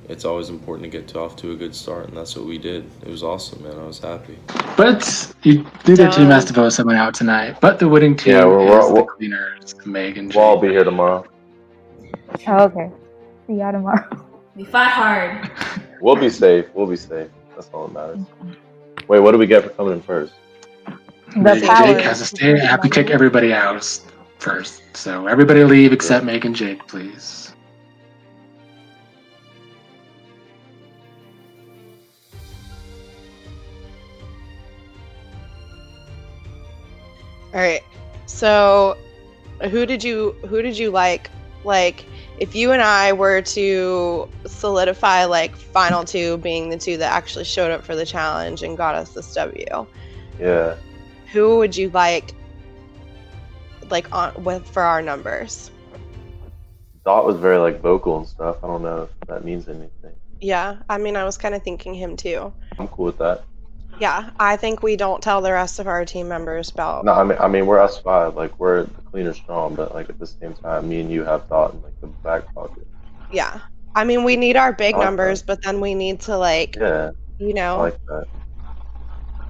It's always important to get off to a good start, and that's what we did. It was awesome, man. I was happy. But neither team has to vote someone out tonight. But the winning team is the cleaners, Meg and Jake. We'll all be here tomorrow. Oh, okay. See y'all tomorrow. We fought hard. We'll be safe. We'll be safe. That's all that matters. Wait, what do we get for coming in first? Jake has to stay. I have to kick everybody out first. So everybody leave except Meg and Jake, please. All right. So, who did you like? Like, if you and I were to solidify like final 2 being the 2 that actually showed up for the challenge and got us this W. Yeah. Who would you like on with for our numbers? Dot was very like vocal and stuff. I don't know if that means anything. Yeah, I mean, I was kind of thinking him too. I'm cool with that. Yeah, I think we don't tell the rest of our team members about. No, I mean we're us 5. Like we're the cleaner strong, but like at the same time, me and you have Dot in like the back pocket. Yeah, I mean we need our big I like numbers, but then we need to like. Yeah. You know. I like that.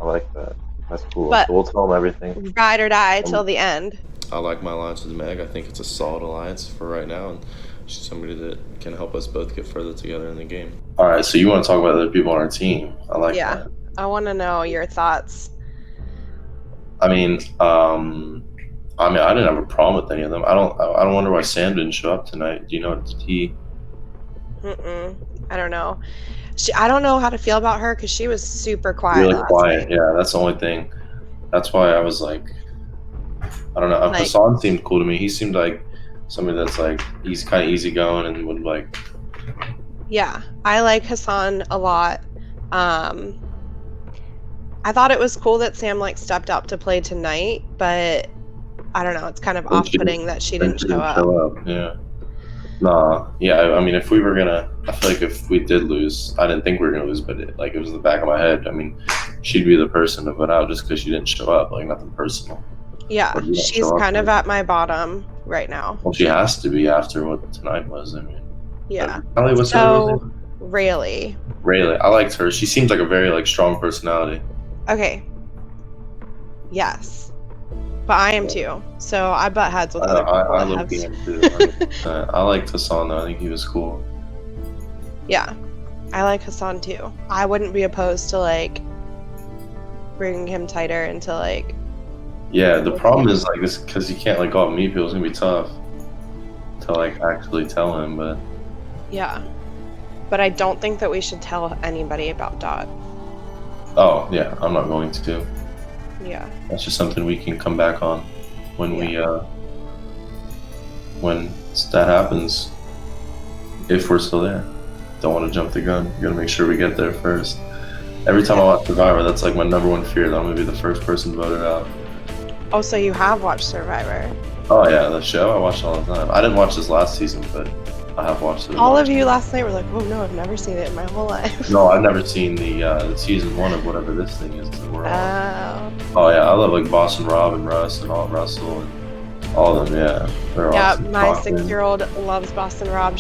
I like that. That's cool. But- So we'll tell them everything. Ride or die till the end. I like my alliance with Meg. I think it's a solid alliance for right now, and she's somebody that can help us both get further together in the game. All right, so you want to talk about other people on our team? I like that. I want to know your thoughts. I mean, I didn't have a problem with any of them. I don't wonder why Sam didn't show up tonight. Do you know? Did he? I don't know. I don't know how to feel about her because she was super quiet. Really last quiet. night. Yeah, that's the only thing. That's why I was like, I don't know. Like- Hassan seemed cool to me. He seemed like somebody that's like, he's kind of easygoing and would like. Yeah, I like Hassan a lot. I thought it was cool that Sam like stepped up to play tonight, but I don't know. It's kind of off-putting that she didn't show up. Yeah. Nah. Yeah. I mean, if we were gonna, I feel like if we did lose, I didn't think we were gonna lose, but it was in the back of my head. I mean, she'd be the person to put out just because she didn't show up. Like nothing personal. Yeah, Or you don't she's show up, kind of like- at my bottom right now. Well, she has to be after what tonight was. I mean, Yeah. Allie, what's her So, name? really? Rayleigh. I liked her. She seems like a very like strong personality. Okay. Yes. But I am too. So I butt heads with other people. I that love have- him too. I liked Hassan though. I think he was cool. Yeah. I like Hassan too. I wouldn't be opposed to like bringing him tighter into like. Yeah, the problem is like this because you can't like go out and meet people. It's gonna be tough to like actually tell him. But Yeah. But I don't think that we should tell anybody about Dot. oh yeah, I'm not going to. Yeah. That's just something we can come back on when when that happens. If we're still there, don't want to jump the gun. Gotta make sure we get there first. Every time I watch Survivor, that's like my number one fear, that I'm gonna be the first person voted out. Oh, so you have watched Survivor. Oh yeah, the show I watch all the time. I didn't watch this last season, but I have watched it. All of you last night were like, oh no, I've never seen it in my whole life. No, I've never seen the season 1 of whatever this thing is that we're on. Oh. Oh yeah, I love like Boston Rob and Russ and all Russell and all of them. Yeah, they're Yeah, awesome. my Talking. 6-year-old loves Boston Rob.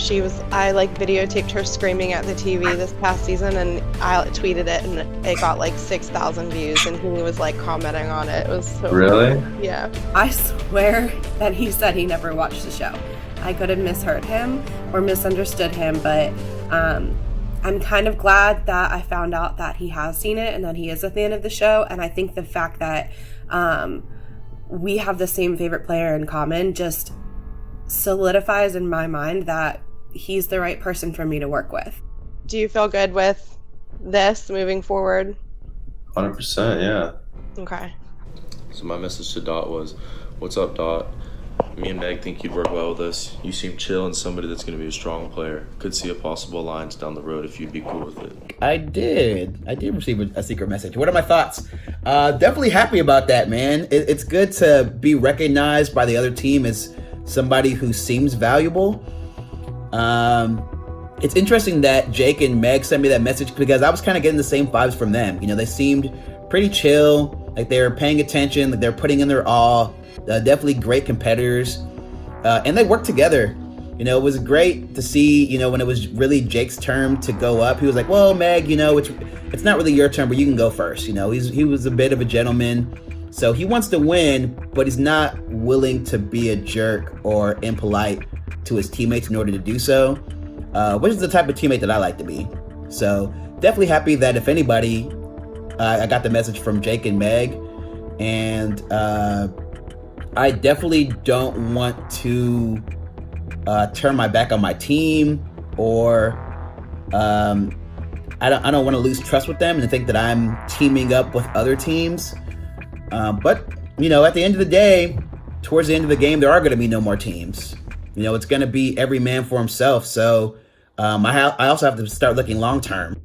I like videotaped her screaming at the TV this past season, and I tweeted it, and it got like 6,000 views, and he was like commenting on it. It was so Really? funny. Yeah. I swear that he said he never watched the show. I could have misheard him or misunderstood him, but I'm kind of glad that I found out that he has seen it and that he is a fan of the show. And I think the fact that we have the same favorite player in common just solidifies in my mind that he's the right person for me to work with. Do you feel good with this moving forward? 100%, yeah. Okay. So my message to Dot was, "What's up, Dot? Me and Meg think you'd work well with us. You seem chill and somebody that's going to be a strong player. Could see a possible alliance down the road if you'd be cool with it." I did receive a secret message. What are my thoughts? Definitely happy about that, man. It's good to be recognized by the other team as somebody who seems valuable. It's interesting that Jake and Meg sent me that message because I was kind of getting the same vibes from them. You know, they seemed pretty chill, like they were paying attention, like they're putting in their all. Definitely great competitors, and they worked together. You know, it was great to see, you know, when it was really Jake's turn to go up, he was like, well, Meg, you know, it's not really your turn, but you can go first. You know, he was a bit of a gentleman. So he wants to win, but he's not willing to be a jerk or impolite to his teammates in order to do so, which is the type of teammate that I like to be. So definitely happy that if anybody, I got the message from Jake and Meg, and I definitely don't want to turn my back on my team, or I don't want to lose trust with them and think that I'm teaming up with other teams. But you know, at the end of the day, towards the end of the game, there are going to be no more teams. You know, it's going to be every man for himself. So I also have to start looking long term.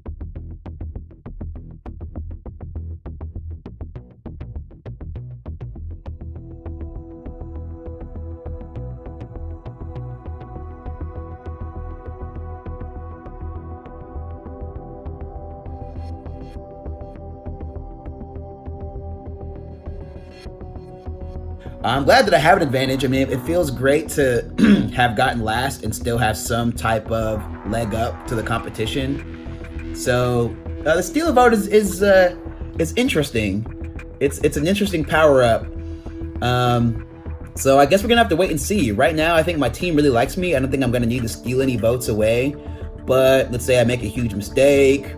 I'm glad that I have an advantage. I mean, it feels great to have gotten last and still have some type of leg up to the competition. So the steal vote is interesting. it's an interesting power up. So I guess we're gonna have to wait and see. Right now, I think my team really likes me. I don't think I'm gonna need to steal any votes away. But let's say I make a huge mistake.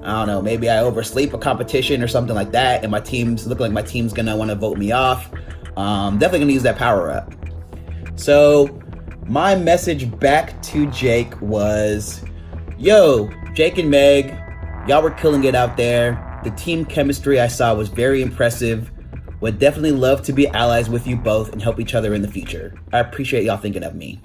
I don't know, maybe I oversleep a competition or something like that, and my team's gonna want to vote me off. Definitely gonna use that power up. So my message back to Jake was, yo, Jake and Meg, y'all were killing it out there. The team chemistry I saw was very impressive. Would definitely love to be allies with you both and help each other in the future. I appreciate y'all thinking of me.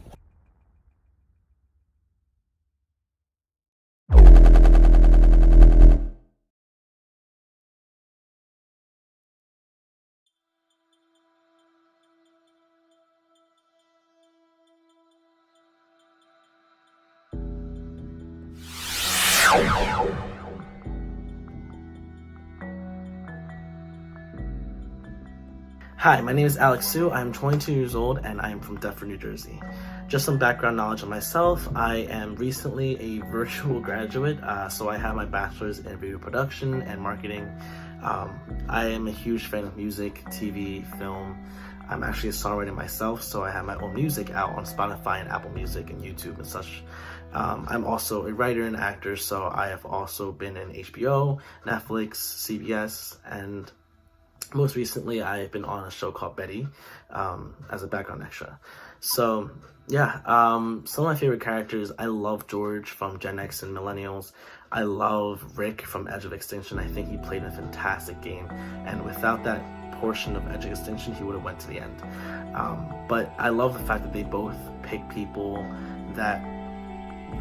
Hi, my name is Alex Sue. I'm 22 years old and I am from Deptford, New Jersey. Just some background knowledge on myself. I am recently a virtual graduate, so I have my bachelor's in video production and marketing. I am a huge fan of music, TV, film. I'm actually a songwriter myself, so I have my own music out on Spotify and Apple Music and YouTube and such. I'm also a writer and actor, so I have also been in HBO, Netflix, CBS, and most recently, I've been on a show called Betty as a background extra. So yeah, some of my favorite characters, I love George from Gen X and Millennials. I love Rick from Edge of Extinction. I think he played a fantastic game. And without that portion of Edge of Extinction, he would have went to the end. But I love the fact that they both pick people that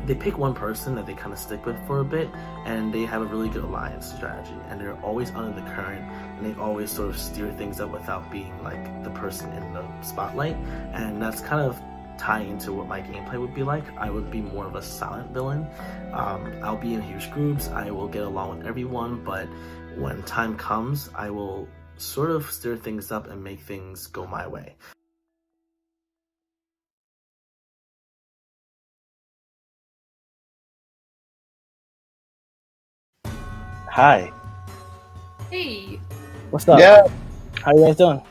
they pick one person that they kind of stick with for a bit, and they have a really good alliance strategy, and they're always under the current, and they always sort of steer things up without being like the person in the spotlight. And that's kind of tying into what my gameplay would be like. I would be more of a silent villain. I'll be in huge groups, I will get along with everyone, but when time comes, I will sort of steer things up and make things go my way. Hi. Hey. What's up? Yeah. How you guys doing?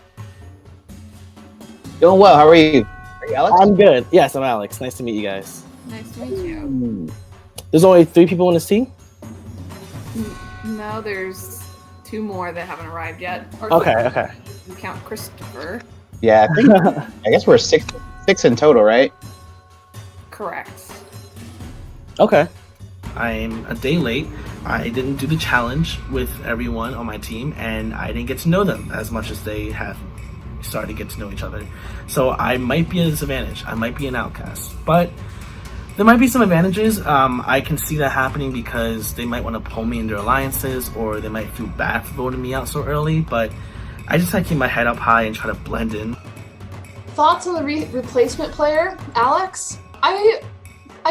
Doing well. How are you? Are you Alex? I'm good. Yes, I'm Alex. Nice to meet you guys. Nice to meet you. There's only 3 people on this team? No, there's 2 more that haven't arrived yet. Or Okay. You count Christopher. Yeah, I guess we're six in total, right? Correct. Okay. I'm a day late. I didn't do the challenge with everyone on my team, and I didn't get to know them as much as they have started to get to know each other. So I might be at a disadvantage. I might be an outcast. But there might be some advantages. I can see that happening because they might want to pull me in their alliances, or they might feel bad for voting me out so early. But I just have to keep my head up high and try to blend in. Thoughts on the replacement player, Alex? I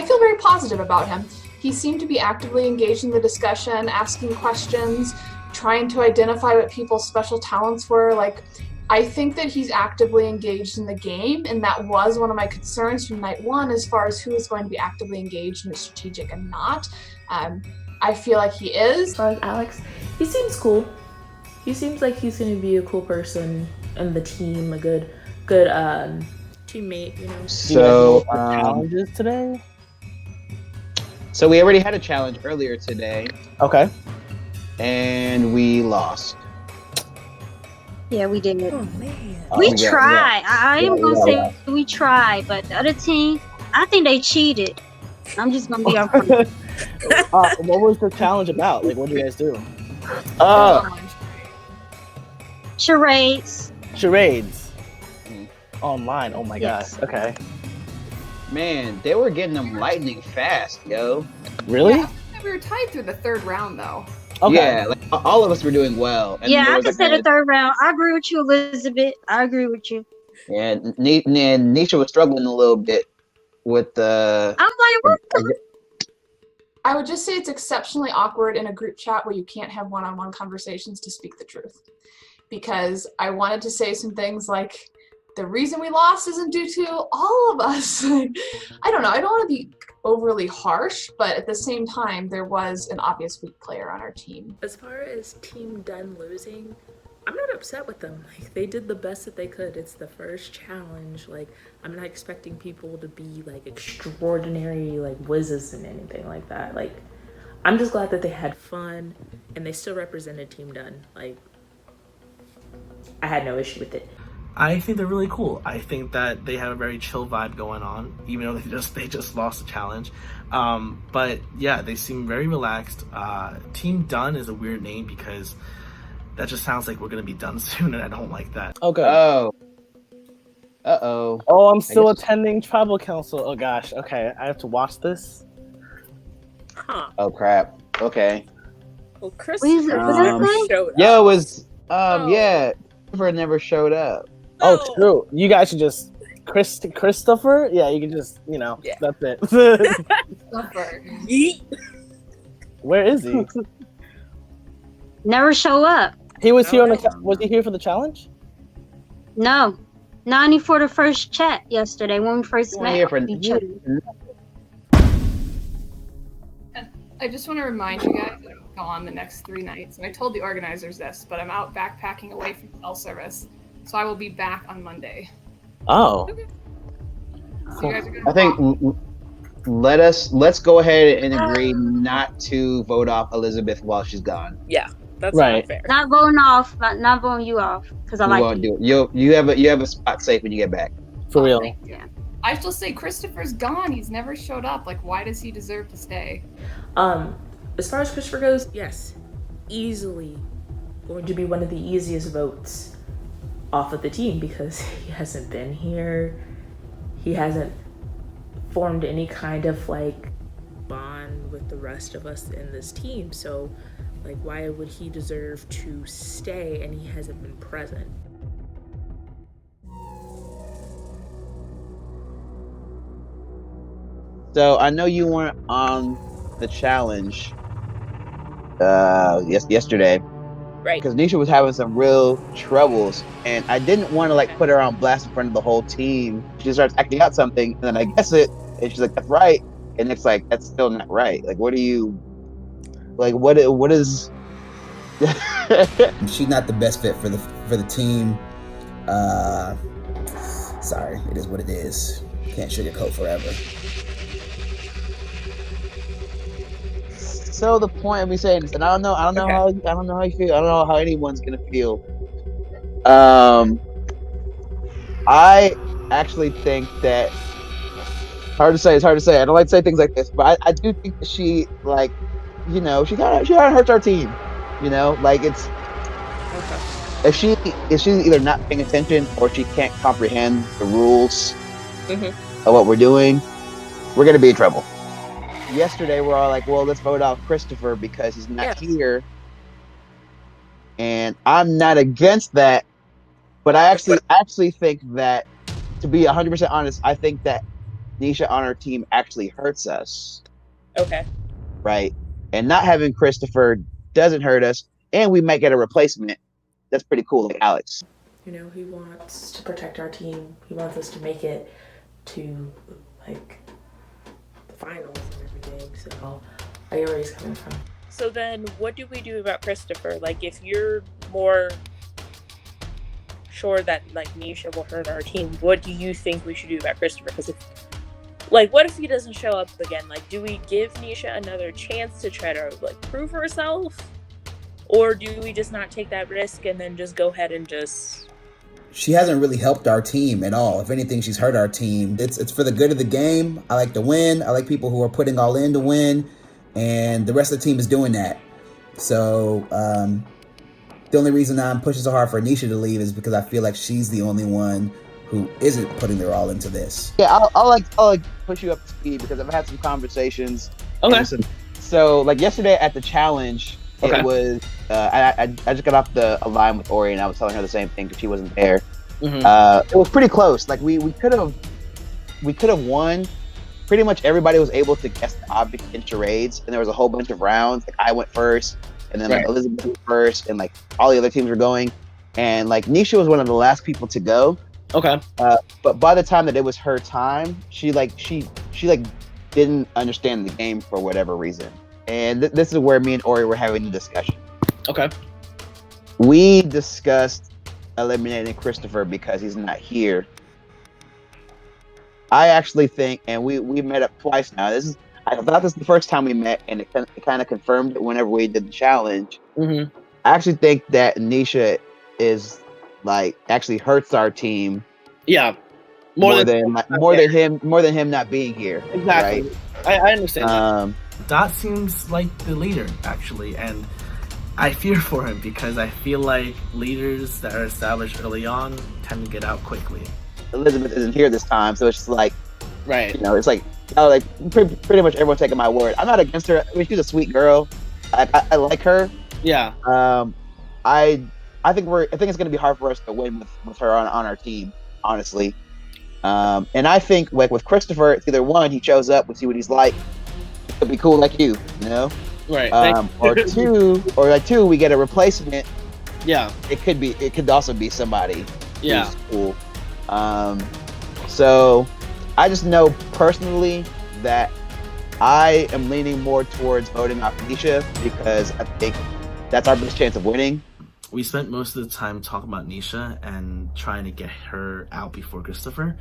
feel very positive about him. He seemed to be actively engaged in the discussion, asking questions, trying to identify what people's special talents were. Like, I think that he's actively engaged in the game, and that was one of my concerns from night one as far as who is going to be actively engaged in the strategic and not. I feel like he is. As far as Alex, he seems cool. He seems like he's going to be a cool person in the team, a good teammate, you know. So, challenges today? So we already had a challenge earlier today. Okay. And we lost. Yeah, we did. Oh, man. We tried. I am going to say we tried, but the other team, I think they cheated. I'm just going to be upfront. What was the challenge about? Like, what did you guys do? Charades. Charades. Online. Oh my gosh. Okay. Man, they were getting them lightning fast, yo. Really? Yeah, we were tied through the 3rd round, though. Okay. Yeah, like, all of us were doing well. And Yeah, I can say the 3rd round. I agree with you, Elizabeth. I agree with you. Yeah, and Nisha was struggling a little bit with the. I'm like, what the? I would just say it's exceptionally awkward in a group chat where you can't have one-on-one conversations to speak the truth. Because I wanted to say some things like, the reason we lost isn't due to all of us. I don't know. I don't want to be overly harsh, but at the same time, there was an obvious weak player on our team. As far as team done losing, I'm not upset with them. Like, they did the best that they could. It's the first challenge. Like, I'm not expecting people to be like extraordinary like whizzes and anything like that. Like, I'm just glad that they had fun and they still represented Team Done. Like, I had no issue with it. I think they're really cool. I think that they have a very chill vibe going on, even though they just lost the challenge. But yeah, they seem very relaxed. Team Done is a weird name because that just sounds like we're gonna be done soon, and I don't like that. Oh, good. Oh. Uh-oh. Oh, I'm still attending tribal council. Oh gosh. Okay, I have to watch this. Huh. Oh crap. Okay. Well, Chris never showed up. Yo, it was yeah. Christopher never showed up. Oh, true. You guys should just Christopher. Yeah, you can just that's it. Where is he? Never show up. He was here on the. Was he here for the challenge? No. 90 for the first chat yesterday when we first met. Here for each other. I just want to remind you guys that I'm gone the next 3 nights. And I told the organizers this, but I'm out backpacking away from cell service. So I will be back on Monday. Oh. Okay. So you guys are gonna I think let's go ahead and agree not to vote off Elizabeth while she's gone. Yeah, that's right. not fair. Not voting off, not voting you off, because I We like won't you. do it. You have a spot safe when you get back. For real. Yeah. I still say Christopher's gone. He's never showed up. Like, why does he deserve to stay? As far as Christopher goes, yes, easily going to be one of the easiest votes off of the team because he hasn't been here. He hasn't formed any kind of like bond with the rest of us in this team. So like, why would he deserve to stay and he hasn't been present? So I know you weren't on the challenge yesterday. Right. Because Nisha was having some real troubles, and I didn't want to like put her on blast in front of the whole team. She starts acting out something, and then I guess it, and she's like, "That's right," and it's like, "That's still not right." Like, what are you? Like, what is? She's not the best fit for the team. Sorry, it is what it is. Can't sugarcoat forever. So the point of me saying this, and I don't know how you feel. I don't know how anyone's gonna feel. I actually think that it's hard to say. I don't like to say things like this, but I do think that she like, she kind of hurts our team. Like it's if she's either not paying attention or she can't comprehend the rules of what we're doing, we're gonna be in trouble. Yesterday we're all like, well, let's vote out Christopher because he's not here, and I'm not against that, but I actually think that, to be 100% honest, I think that Nisha on our team actually hurts us. Okay. Right, and not having Christopher doesn't hurt us, and we might get a replacement that's pretty cool, like Alex. He wants to protect our team. He wants us to make it to like the finals and everything. So I get where he's coming from. So then what do we do about Christopher? Like, if you're more sure that like Nisha will hurt our team, what do you think we should do about Christopher? Because what if he doesn't show up again? Like, do we give Nisha another chance to try to like prove herself? Or do we just not take that risk and then just go ahead and just... She hasn't really helped our team at all. If anything, she's hurt our team. It's for the good of the game. I like to win. I like people who are putting all in to win. And the rest of the team is doing that. So the only reason I'm pushing so hard for Nisha to leave is because I feel like she's the only one who isn't putting their all into this. Yeah, I'll push you up to speed because I've had some conversations. Okay. So like yesterday at the challenge, it was I just got off a line with Ori and I was telling her the same thing because she wasn't there. It was pretty close. Like we could have won. Pretty much everybody was able to guess the object in charades, and there was a whole bunch of rounds. Like I went first, and then like Elizabeth went first, and like all the other teams were going, and like Nisha was one of the last people to go. Okay. But by the time that it was her time, she didn't understand the game for whatever reason, and this is where me and Ori were having the discussion. Okay. we discussed eliminating Christopher because he's not here. I actually think, and we met up twice now. I thought this was the first time we met, and it kind of confirmed it whenever we did the challenge. Mm-hmm. I actually think that Nisha is like actually hurts our team. Yeah, more than him not being here. Exactly. Right? I understand that. Dot seems like the leader actually, and I fear for him because I feel like leaders that are established early on tend to get out quickly. Elizabeth isn't here this time, so it's just like, right? You know, it's like, pretty much everyone taking my word. I'm not against her. I mean, she's a sweet girl. I like her. Yeah. I think it's gonna be hard for us to win with her on our team, honestly. And I think like with Christopher, it's either one, he shows up, we see what he's like. It could be cool like you know. Right. Or two, we get a replacement. Yeah. It could also be somebody. Yeah. Who's cool. So I just know personally that I am leaning more towards voting off Nisha because I think that's our best chance of winning. We spent most of the time talking about Nisha and trying to get her out before Christopher.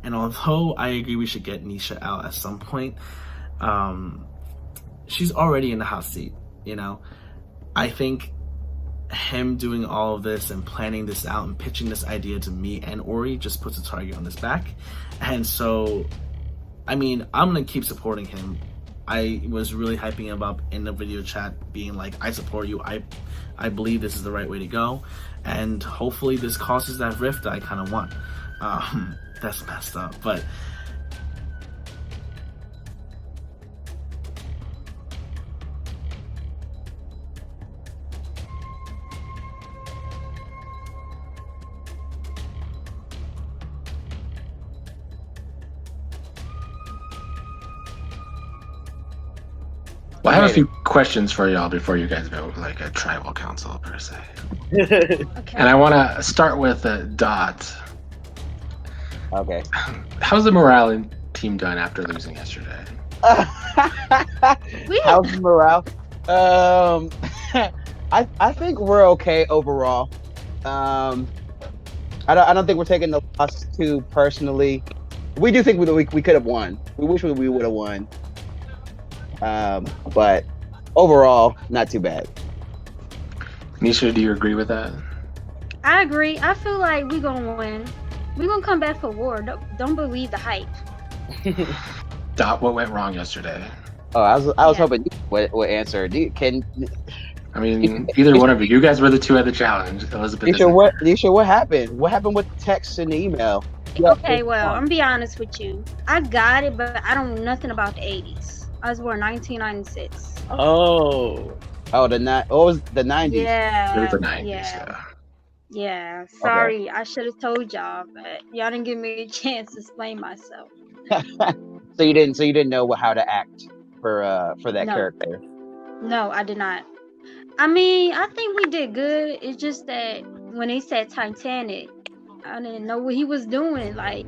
And although I agree we should get Nisha out at some point, she's already in the hot seat, you know? I think him doing all of this and planning this out and pitching this idea to me and Ori just puts a target on his back. And so, I mean, I'm gonna keep supporting him. I was really hyping him up in the video chat, being like, I support you, I believe this is the right way to go, and hopefully this causes that rift that I kind of want. That's messed up, but Well, I have a few questions for y'all before you guys vote, like a tribal council per se. Okay. And I want to start with Dot. Okay. How's the morale team done after losing yesterday? How's the morale? I think we're okay overall. I don't think we're taking the loss too personally. We do think we could have won. We wish we would have won. But overall, not too bad. Nisha, do you agree with that? I agree. I feel like we're gonna win. We're gonna come back for war. Don't believe the hype. Dot, what went wrong yesterday? Oh, I was hoping you would answer. I mean, either one of you. You guys were the two at the challenge. Elizabeth. Nisha, what happened? What happened with the text and the email? Okay, well, I'm gonna be honest with you. I got it, but I don't know nothing about the 80s. I was born 1996. Oh, what was the 90s? Yeah. It was the 90s, Yeah. Sorry, I should have told y'all, but y'all didn't give me a chance to explain myself. So you didn't know how to act for that character. No, I did not. I mean, I think we did good. It's just that when they said Titanic, I didn't know what he was doing. Like,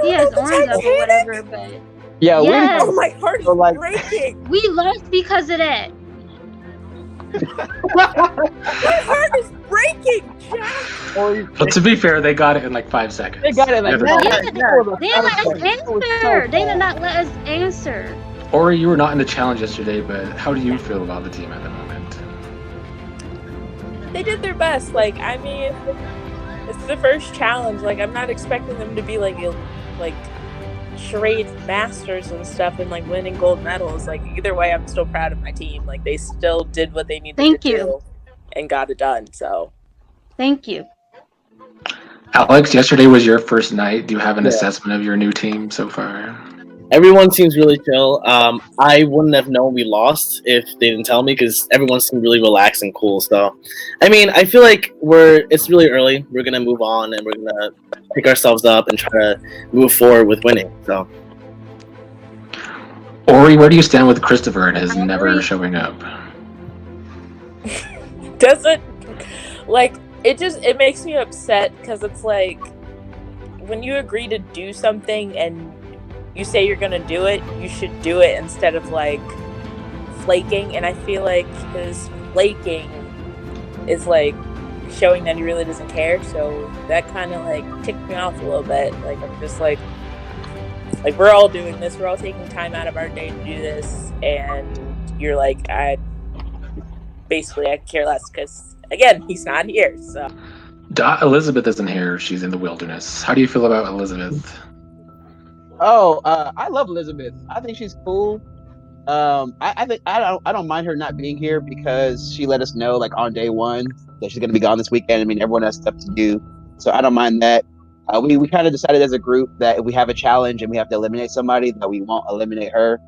he has arms up or whatever, but yeah, yes. Oh, my heart is breaking. We lost because of that. My heart is breaking, Jack. But to be fair, they got it in like 5 seconds. They got it like They didn't let us answer. They did not let us answer. Ori, you were not in the challenge yesterday, but how do you feel about the team at the moment? They did their best. Like, I mean, it's the first challenge. Like, I'm not expecting them to be like charade masters and stuff and like winning gold medals. Like, either way, I'm still proud of my team. Like, they still did what they needed to do and got it done. So thank you. Alex, yesterday was your first night. Do you have an assessment of your new team so far? Everyone seems really chill. I wouldn't have known we lost if they didn't tell me because everyone seemed really relaxed and cool. So, I mean, I feel like it's really early. We're gonna move on and we're gonna pick ourselves up and try to move forward with winning. So, Ori, where do you stand with Christopher and his never showing up? Doesn't it makes me upset because it's like when you agree to do something and you say you're gonna do it, you should do it instead of like flaking. And I feel like his flaking is like showing that he really doesn't care. So that kind of like ticked me off a little bit. Like I'm just like we're all doing this. We're all taking time out of our day to do this, and you're like, I care less because again, he's not here. So Elizabeth isn't here. She's in the wilderness. How do you feel about Elizabeth? Oh, I love Elizabeth. I think she's cool. I think I don't mind her not being here because she let us know like on day one that she's gonna be gone this weekend. I mean, everyone has stuff to do, so I don't mind that. We kind of decided as a group that if we have a challenge and we have to eliminate somebody, that we won't eliminate her.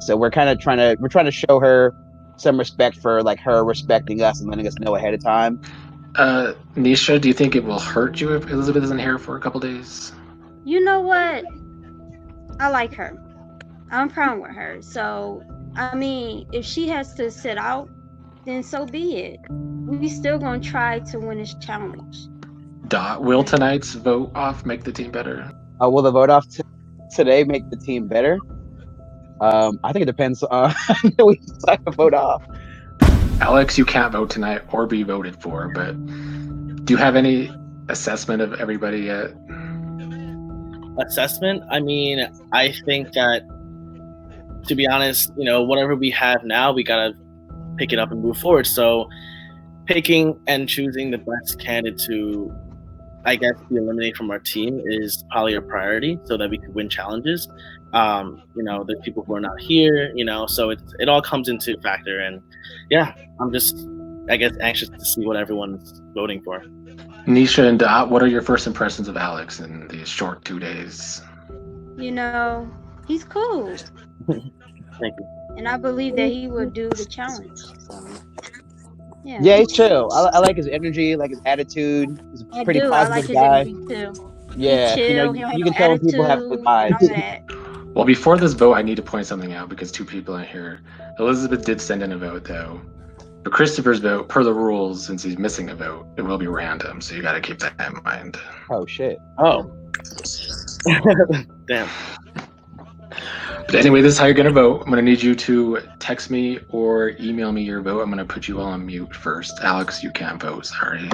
So we're trying to show her some respect for like her respecting us and letting us know ahead of time. Nisha, do you think it will hurt you if Elizabeth isn't here for a couple days? You know what? I like her. I'm proud with her. So, I mean, if she has to sit out, then so be it. We still gonna try to win this challenge. Will tonight's vote off make the team better? Will the vote off today make the team better? I think it depends on we decide to vote off. Alex, you can't vote tonight or be voted for, but do you have any assessment of everybody yet? Assessment? I mean, I think that, to be honest, whatever we have now, we gotta pick it up and move forward. So picking and choosing the best candidate to, I guess, be eliminated from our team is probably a priority so that we can win challenges. There's people who are not here, so it all comes into factor. And yeah, I'm just, I guess, anxious to see what everyone's voting for. Nisha and Dot, what are your first impressions of Alex in these short 2 days? He's cool. Thank you. And I believe that he will do the challenge. So, yeah. Yeah, he's chill. I like his energy, like his attitude. He's a pretty positive I like his guy. energy too. Yeah, He's chill. He don't you have can no tell when people have attitude good and all vibes. that. Well, before this vote, I need to point something out because 2 people aren't here. Elizabeth did send in a vote, though. For Christopher's vote, per the rules, since he's missing a vote, it will be random, so you got to keep that in mind. Oh, shit. Oh. Damn. But anyway, this is how you're going to vote. I'm going to need you to text me or email me your vote. I'm going to put you all on mute first. Alex, you can't vote, sorry.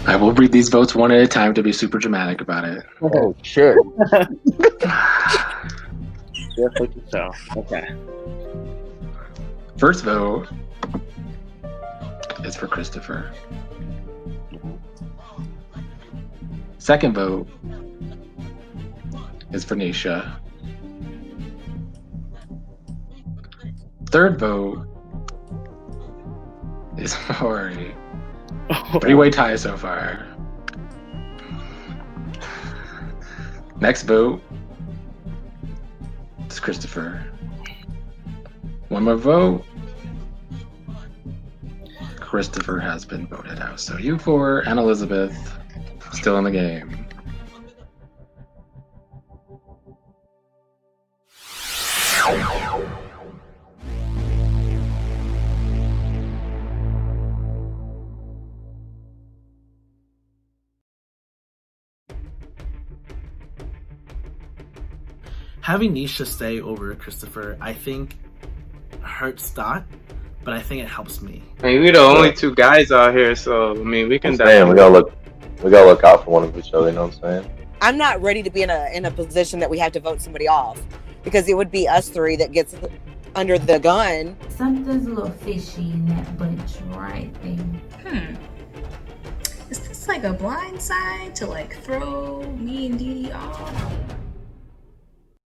I will read these votes one at a time to be super dramatic about it. Oh, shit. Just like so. Okay. First vote is for Christopher. Second vote is for Nisha. Third vote is for a 3-way tie so far. Next vote is Christopher. One more vote. Christopher has been voted out. So you 4 and Elizabeth still in the game. Having Nisha stay over Christopher, I think, hurts Dot, but I think it helps me. I mean, we're the only 2 guys out here, so I mean, we can. Man, we gotta look out for one of each other. You know what I'm saying? I'm not ready to be in a position that we have to vote somebody off, because it would be us 3 that gets under the gun. Something's a little fishy in that bunch right there. Is this like a blind side to like throw me and Dee Dee off?